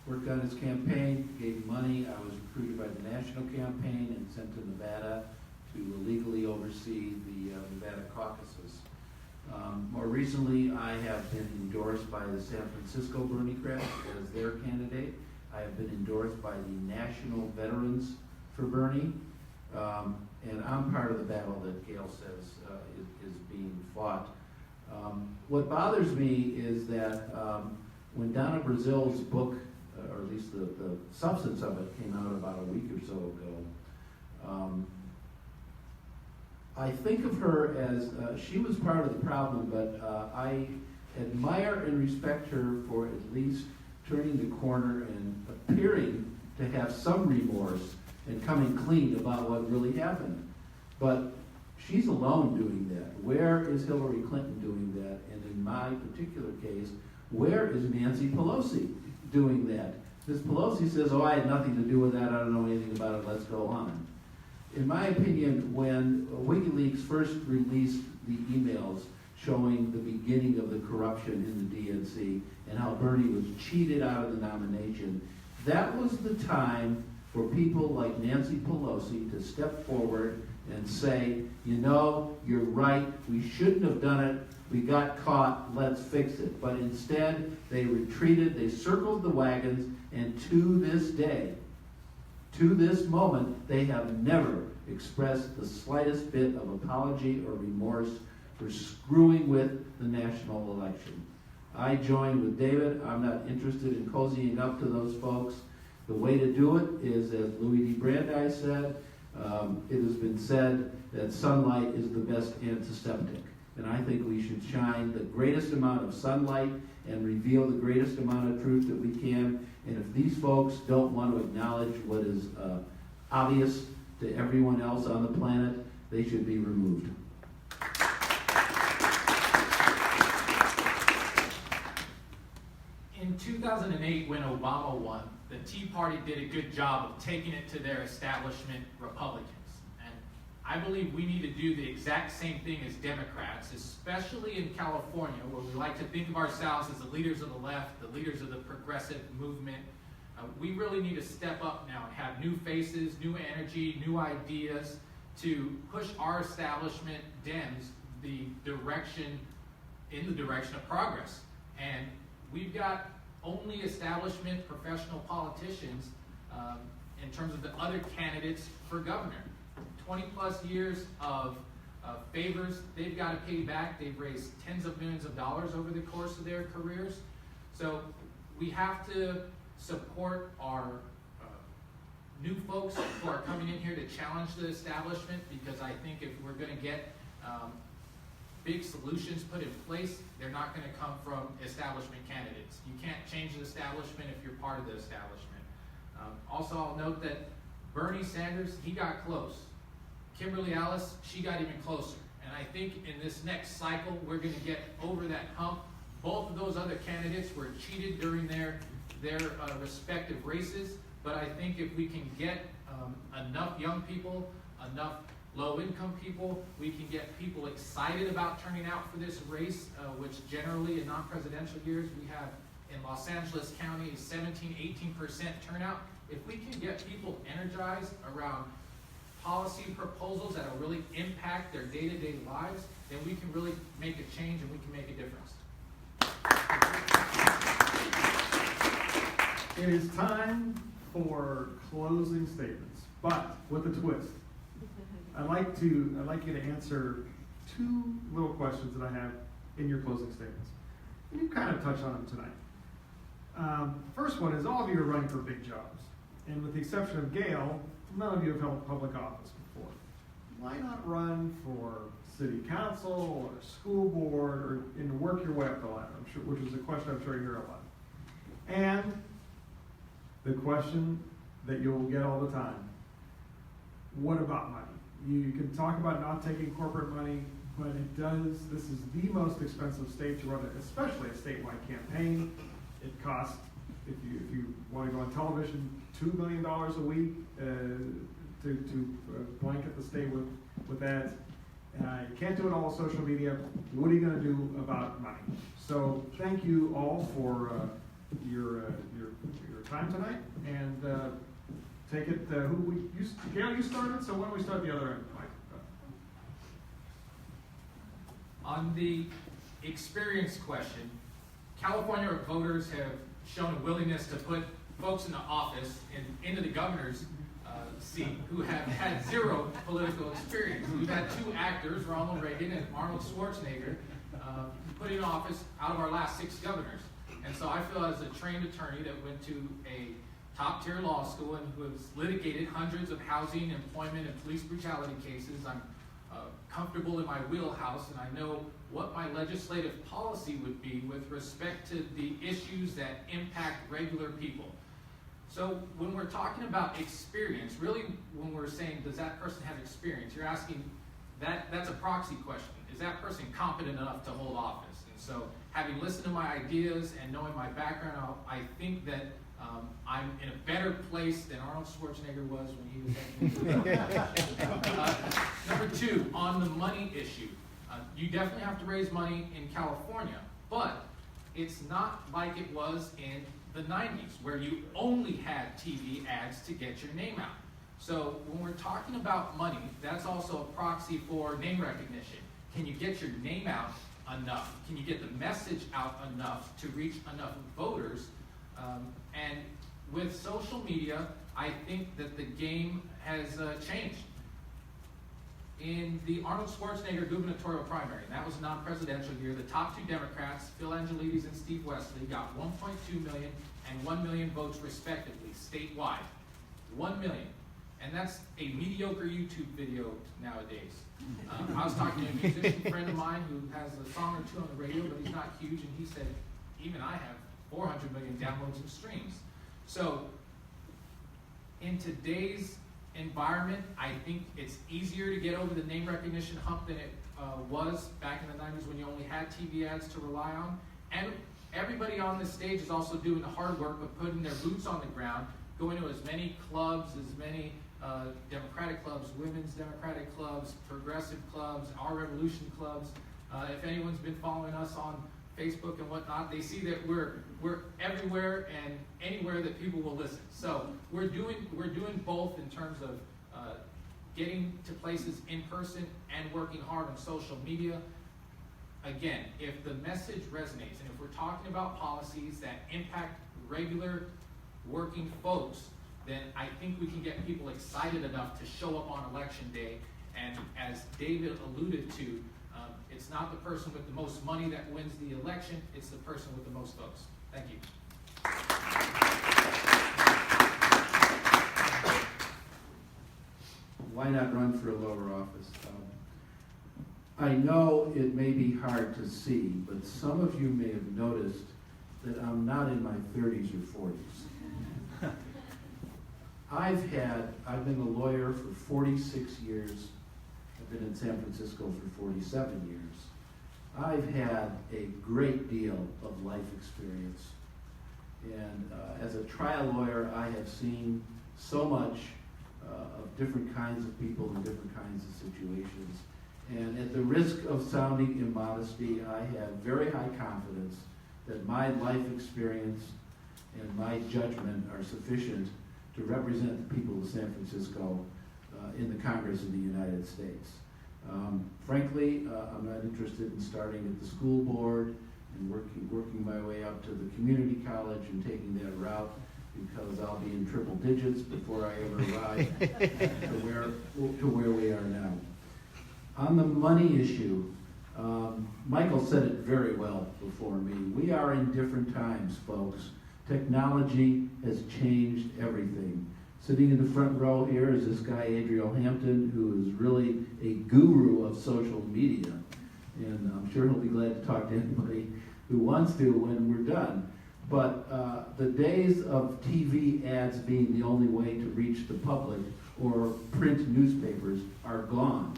Worked on his campaign, gave him money. I was recruited by the national campaign and sent to Nevada to legally oversee the Nevada caucuses. More recently, I have been endorsed by the San Francisco Bernie-crats as their candidate. I have been endorsed by the National Veterans for Bernie. And I'm part of the battle that Gail says is being fought. What bothers me is that when Donna Brazil's book or at least the substance of it came out about a week or so ago. I think of her as, she was part of the problem, but I admire and respect her for at least turning the corner and appearing to have some remorse and coming clean about what really happened. But she's alone doing that. Where is Hillary Clinton doing that? And in my particular case, where is Nancy Pelosi doing that? Ms. Pelosi says, oh, I had nothing to do with that, I don't know anything about it, let's go on. In my opinion, when WikiLeaks first released the emails showing the beginning of the corruption in the DNC and how Bernie was cheated out of the nomination, that was the time for people like Nancy Pelosi to step forward and say, you know, you're right, we shouldn't have done it, we got caught, let's fix it. But instead, they retreated, they circled the wagons, and to this day, to this moment, they have never expressed the slightest bit of apology or remorse for screwing with the national election. I join with David. I'm not interested in cozying up to those folks. The way to do it is, as Louis D. Brandeis said, it has been said that sunlight is the best antiseptic. And I think we should shine the greatest amount of sunlight and reveal the greatest amount of truth that we can. And if these folks don't want to acknowledge what is obvious to everyone else on the planet, they should be removed. In 2008, when Obama won, the Tea Party did a good job of taking it to their establishment Republicans. And I believe we need to do the exact same thing as Democrats, especially in California, where we like to think of ourselves as the leaders of the left, the leaders of the progressive movement. We really need to step up now and have new faces, new energy, new ideas to push our establishment Dems in the direction of progress. And we've got only establishment professional politicians in terms of the other candidates for governor. 20 plus years of favors they've got to pay back. They've raised tens of millions of dollars over the course of their careers. So we have to support our new folks who are coming in here to challenge the establishment, because I think if we're going to get big solutions put in place, they're not going to come from establishment candidates. You can't change the establishment if you're part of the establishment. Also, I'll note that Bernie Sanders, he got close. Kimberly Ellis, she got even closer. And I think in this next cycle, we're going to get over that hump. Both of those other candidates were cheated during their respective races, but I think if we can get enough young people, enough low-income people, we can get people excited about turning out for this race, which generally in non-presidential years we have in Los Angeles County 17-18% turnout. If we can get people energized around policy proposals that will really impact their day-to-day lives, then we can really make a change and we can make a difference. It is time for closing statements, but with a twist. I'd like you to answer two little questions that I have in your closing statements. And you kind of touched on them tonight. First one is, all of you are running for big jobs. And with the exception of Gail, none of you have held public office before. Why not run for city council or school board and work your way up the ladder? I'm sure, which is a question I'm sure you hear a lot. And the question that you'll get all the time, what about money? You can talk about not taking corporate money, but this is the most expensive state to run, especially a statewide campaign. It costs, if you want to go on television, $2 million a week to blanket the state with ads. You can't do it all on social media. What are you going to do about money? So thank you all for your time tonight, and take it. Gail, you started, so why don't we start the other end, Mike? On the experience question, California voters have shown a willingness to put folks in the office and into the governor's seat who have had zero political experience. We've had two actors, Ronald Reagan and Arnold Schwarzenegger, put in office out of our last 6 governors. And so I feel as a trained attorney that went to a top-tier law school and who has litigated hundreds of housing, employment, and police brutality cases, I'm comfortable in my wheelhouse, and I know what my legislative policy would be with respect to the issues that impact regular people. So when we're talking about experience, really when we're saying, does that person have experience, you're asking, that's a proxy question. Is that person competent enough to hold office? And so having listened to my ideas and knowing my background, I think that I'm in a better place than Arnold Schwarzenegger was when he was at Number two, on the money issue. You definitely have to raise money in California, but it's not like it was in the 90s where you only had TV ads to get your name out. So when we're talking about money, that's also a proxy for name recognition. Can you get your name out enough? Can you get the message out enough to reach enough voters? And with social media, I think that the game has changed. In the Arnold Schwarzenegger gubernatorial primary, and that was a non-presidential year, the top two Democrats, Phil Angelides and Steve Wesley, got 1.2 million and 1 million votes respectively, statewide. 1 million. And that's a mediocre YouTube video nowadays. I was talking to a musician friend of mine who has a song or two on the radio, but he's not huge, and he said, even I have 400 million downloads and streams. So in today's environment, I think it's easier to get over the name recognition hump than it was back in the 90s when you only had TV ads to rely on. And everybody on this stage is also doing the hard work of putting their boots on the ground, going to as many clubs, as many Democratic clubs, women's Democratic clubs, progressive clubs, Our Revolution clubs. If anyone's been following us on Facebook and whatnot, they see that we're everywhere and anywhere that people will listen. So we're doing both in terms of getting to places in person and working hard on social media. Again, if the message resonates and if we're talking about policies that impact regular working folks, then I think we can get people excited enough to show up on election day. And as David alluded to, it's not the person with the most money that wins the election, it's the person with the most votes. Thank you. Why not run for a lower office? I know it may be hard to see, but some of you may have noticed that I'm not in my 30s or 40s. I've been a lawyer for 46 years. I've been in San Francisco for 47 years. I've had a great deal of life experience. And as a trial lawyer, I have seen so much of different kinds of people in different kinds of situations. And at the risk of sounding immodesty, I have very high confidence that my life experience and my judgment are sufficient to represent the people of San Francisco in the Congress of the United States. Frankly, I'm not interested in starting at the school board and working my way up to the community college and taking that route, because I'll be in triple digits before I ever arrive to where we are now. On the money issue, Michael said it very well before me. We are in different times, folks. Technology has changed everything. Sitting in the front row here is this guy, Adriel Hampton, who is really a guru of social media. And I'm sure he'll be glad to talk to anybody who wants to when we're done. But the days of TV ads being the only way to reach the public or print newspapers are gone.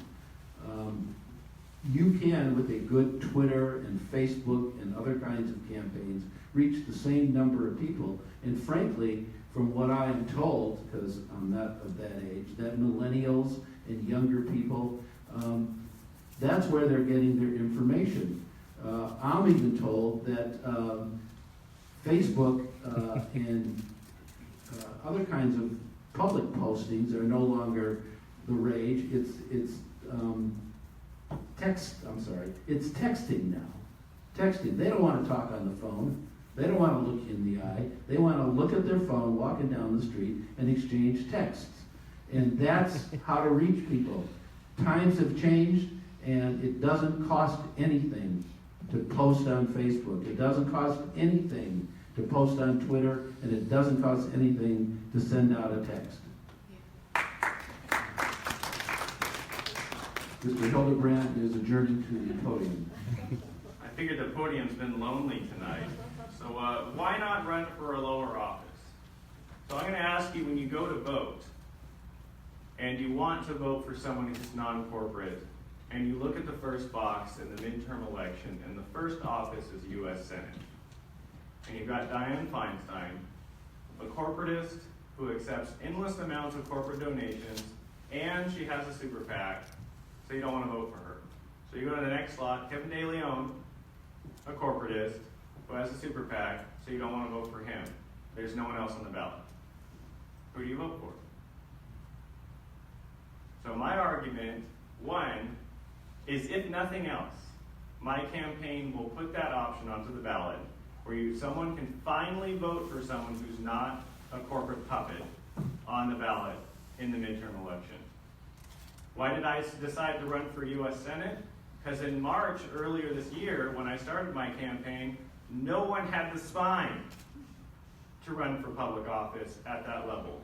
You can, with a good Twitter and Facebook and other kinds of campaigns, reach the same number of people. And frankly, from what I am told, because I'm not of that age, that millennials and younger people, that's where they're getting their information. I'm even told that Facebook and other kinds of public postings are no longer the rage. It's texting now. Texting. They don't want to talk on the phone. They don't want to look in the eye. They want to look at their phone walking down the street and exchange texts. And that's how to reach people. Times have changed, and it doesn't cost anything to post on Facebook. It doesn't cost anything to post on Twitter, and it doesn't cost anything to send out a text. Mr. Hildebrand is adjourned to the podium. I figured the podium's been lonely tonight, so why not run for a lower office? So I'm going to ask you, when you go to vote, and you want to vote for someone who's non-corporate, and you look at the first box in the midterm election, and the first office is U.S. Senate, and you've got Dianne Feinstein, a corporatist who accepts endless amounts of corporate donations, and she has a super PAC, so you don't want to vote for her. So you go to the next slot, Kevin De Leon, a corporatist who has a super PAC, so you don't want to vote for him. There's no one else on the ballot. Who do you vote for? So my argument, one, is if nothing else, my campaign will put that option onto the ballot where someone can finally vote for someone who's not a corporate puppet on the ballot in the midterm election. Why did I decide to run for U.S. Senate? Because in March earlier this year, when I started my campaign, no one had the spine to run for public office at that level.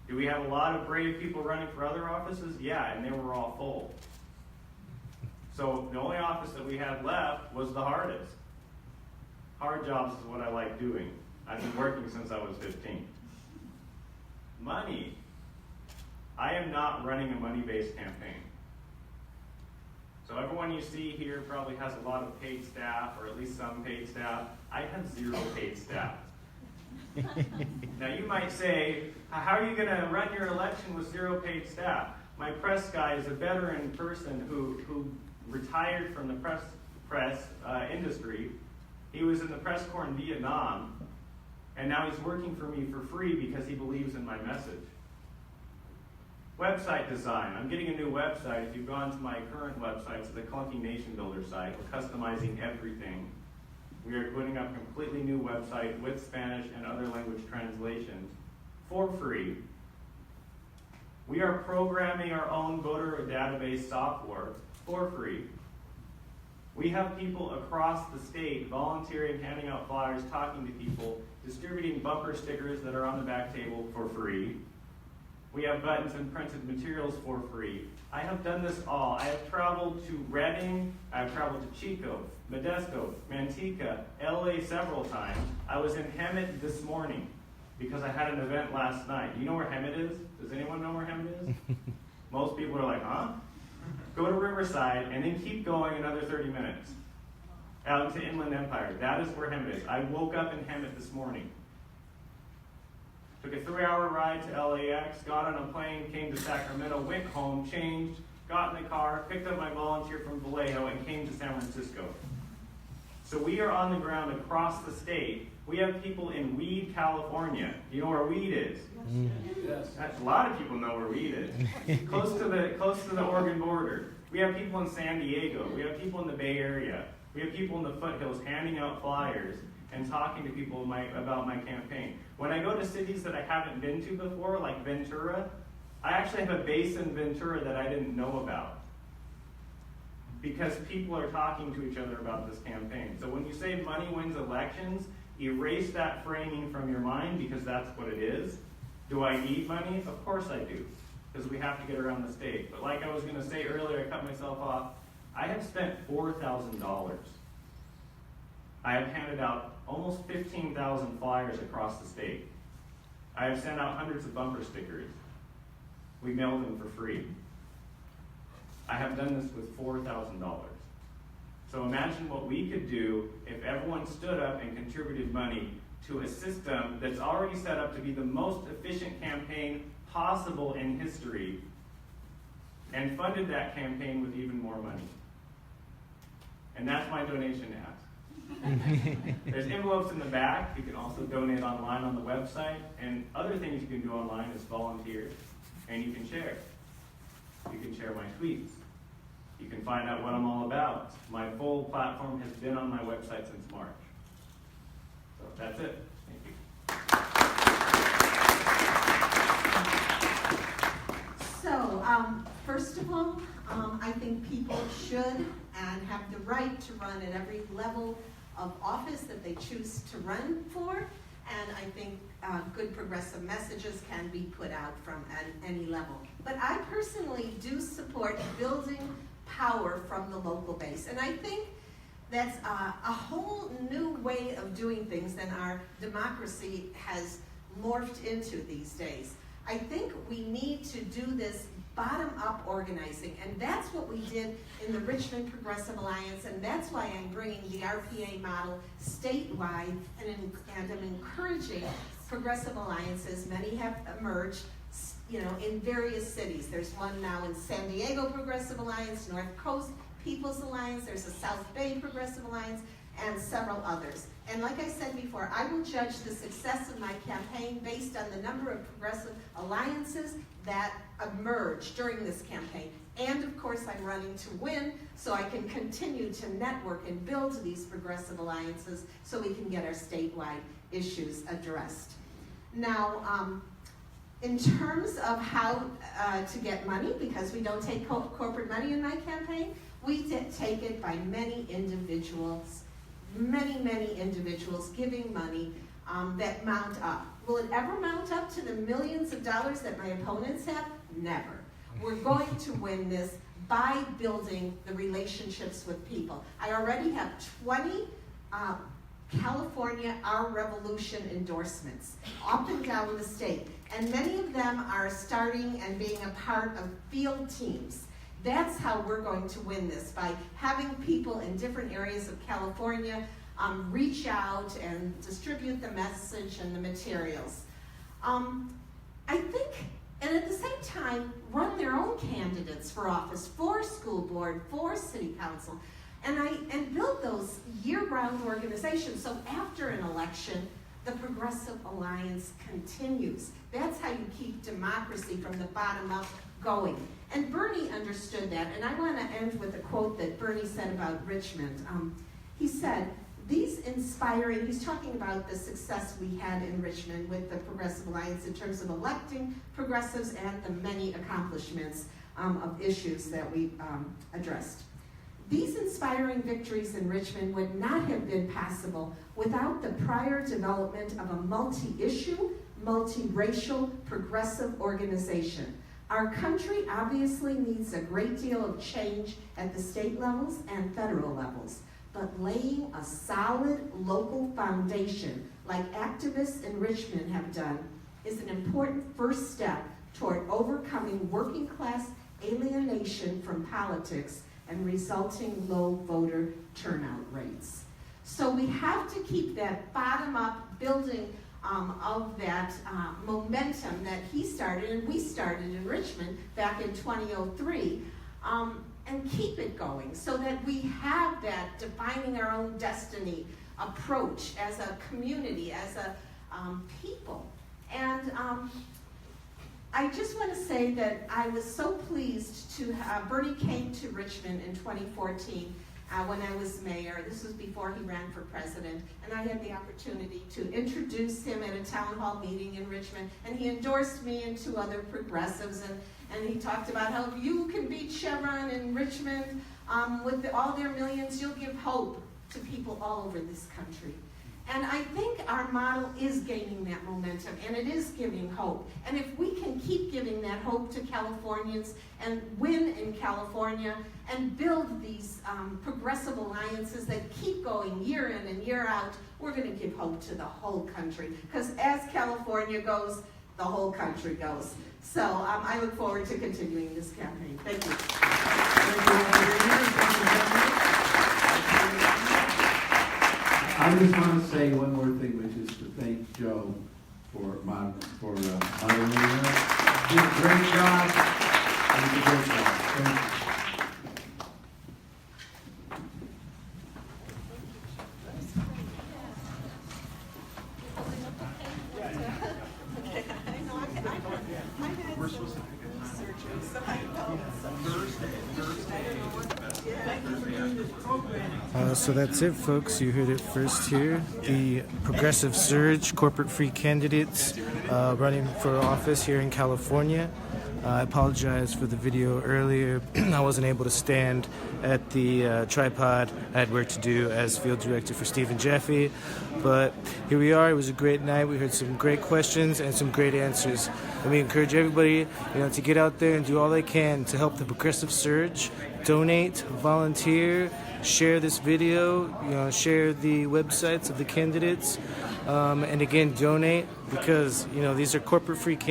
Do we have a lot of brave people running for other offices? Yeah, and they were all full. So the only office that we had left was the hardest. Hard jobs is what I like doing. I've been working since I was 15. Money. I am not running a money-based campaign. So everyone you see here probably has a lot of paid staff, or at least some paid staff. I have 0 paid staff. Now you might say, how are you going to run your election with 0 paid staff? My press guy is a veteran person who retired from the press industry. He was in the press corps in Vietnam, and now he's working for me for free because he believes in my message. Website design. I'm getting a new website. If you've gone to my current website, it's the Clunky Nation Builder site. We're customizing everything. We are putting up a completely new website with Spanish and other language translations for free. We are programming our own voter database software for free. We have people across the state volunteering, handing out flyers, talking to people, distributing bumper stickers that are on the back table for free. We have buttons and printed materials for free. I have done this all. I have traveled to Reading, I've traveled to Chico, Modesto, Manteca, LA several times. I was in Hemet this morning because I had an event last night. Do you know where Hemet is? Does anyone know where Hemet is? Most people are like, huh? Go to Riverside and then keep going another 30 minutes out into Inland Empire. That is where Hemet is. I woke up in Hemet this morning. Took a 3-hour ride to LAX, got on a plane, came to Sacramento, went home, changed, got in the car, picked up my volunteer from Vallejo, and came to San Francisco. So we are on the ground across the state. We have people in Weed, California. You know where Weed is? Yes. A lot of people know where Weed is. Close to the Oregon border. We have people in San Diego. We have people in the Bay Area. We have people in the foothills handing out flyers and talking to people about my campaign. When I go to cities that I haven't been to before, like Ventura, I actually have a base in Ventura that I didn't know about. Because people are talking to each other about this campaign. So when you say money wins elections, erase that framing from your mind because that's what it is. Do I need money? Of course I do, because we have to get around the state. But like I was going to say earlier, I cut myself off. I have spent $4,000. I have handed out almost 15,000 flyers across the state. I have sent out hundreds of bumper stickers. We mailed them for free. I have done this with $4,000. So imagine what we could do if everyone stood up and contributed money to a system that's already set up to be the most efficient campaign possible in history and funded that campaign with even more money. And that's my donation ask. There's envelopes in the back. You can also donate online on the website. And other things you can do online is volunteer. And you can share. You can share my tweets. You can find out what I'm all about. My full platform has been on my website since March. So that's it. Thank you. So, first of all, I think people should and have the right to run at every level of office that they choose to run for. And I think good progressive messages can be put out from any level. But I personally do support building power from the local base. And I think that's a whole new way of doing things than our democracy has morphed into these days. I think we need to do this bottom-up organizing, and that's what we did in the Richmond Progressive Alliance, and that's why I'm bringing the RPA model statewide, and I'm encouraging progressive alliances. Many have emerged, in various cities. There's one now in San Diego Progressive Alliance, North Coast People's Alliance, there's a South Bay Progressive Alliance, and several others. And like I said before, I will judge the success of my campaign based on the number of progressive alliances that emerge during this campaign. And of course, I'm running to win, so I can continue to network and build these progressive alliances so we can get our statewide issues addressed. Now, in terms of how to get money, because we don't take corporate money in my campaign, we take it by many individuals giving money that mount up. Will it ever mount up to the millions of dollars that my opponents have? Never. We're going to win this by building the relationships with people. I already have 20 California Our Revolution endorsements up and down the state, and many of them are starting and being a part of field teams. That's how we're going to win this, by having people in different areas of California reach out and distribute the message and the materials. I think, and at the same time, run their own candidates for office, for school board, for city council, and build those year-round organizations. So after an election, the Progressive Alliance continues. That's how you keep democracy from the bottom up going. And Bernie understood that, and I want to end with a quote that Bernie said about Richmond. He said, he's talking about the success we had in Richmond with the Progressive Alliance in terms of electing progressives and the many accomplishments of issues that we addressed. These inspiring victories in Richmond would not have been possible without the prior development of a multi-issue, multi-racial, progressive organization. Our country obviously needs a great deal of change at the state levels and federal levels, but laying a solid local foundation like activists in Richmond have done is an important first step toward overcoming working class alienation from politics and resulting low voter turnout rates. So we have to keep that bottom-up building of that momentum that he started and we started in Richmond back in 2003, and keep it going so that we have that defining our own destiny approach as a community, as a people. And I just want to say that I was so pleased to Bernie came to Richmond in 2014 when I was mayor. This was before he ran for president, and I had the opportunity to introduce him at a town hall meeting in Richmond, and he endorsed me and two other progressives, and he talked about how you can beat Chevron in Richmond with all their millions. You'll give hope to people all over this country. And I think our model is gaining that momentum, and it is giving hope. And if we can keep giving that hope to Californians and win in California and build these progressive alliances that keep going year in and year out, we're going to give hope to the whole country. Because as California goes, the whole country goes. So I look forward to continuing this campaign. Thank you. I just want to say one more thing, which is to thank Joe for moderating us. He did a great job. He did a great job. Thank you. So that's it, folks. You heard it first here. The Progressive Surge corporate free candidates running for office here in California. I apologize for the video earlier. I wasn't able to stand at the tripod. I had work to do as field director for Stephen Jeffy. But here we are. It was a great night. We heard some great questions and some great answers. And we encourage everybody, to get out there and do all they can to help the Progressive Surge. Donate, volunteer, share this video, share the websites of the candidates. And again, donate because, these are corporate-free candidates.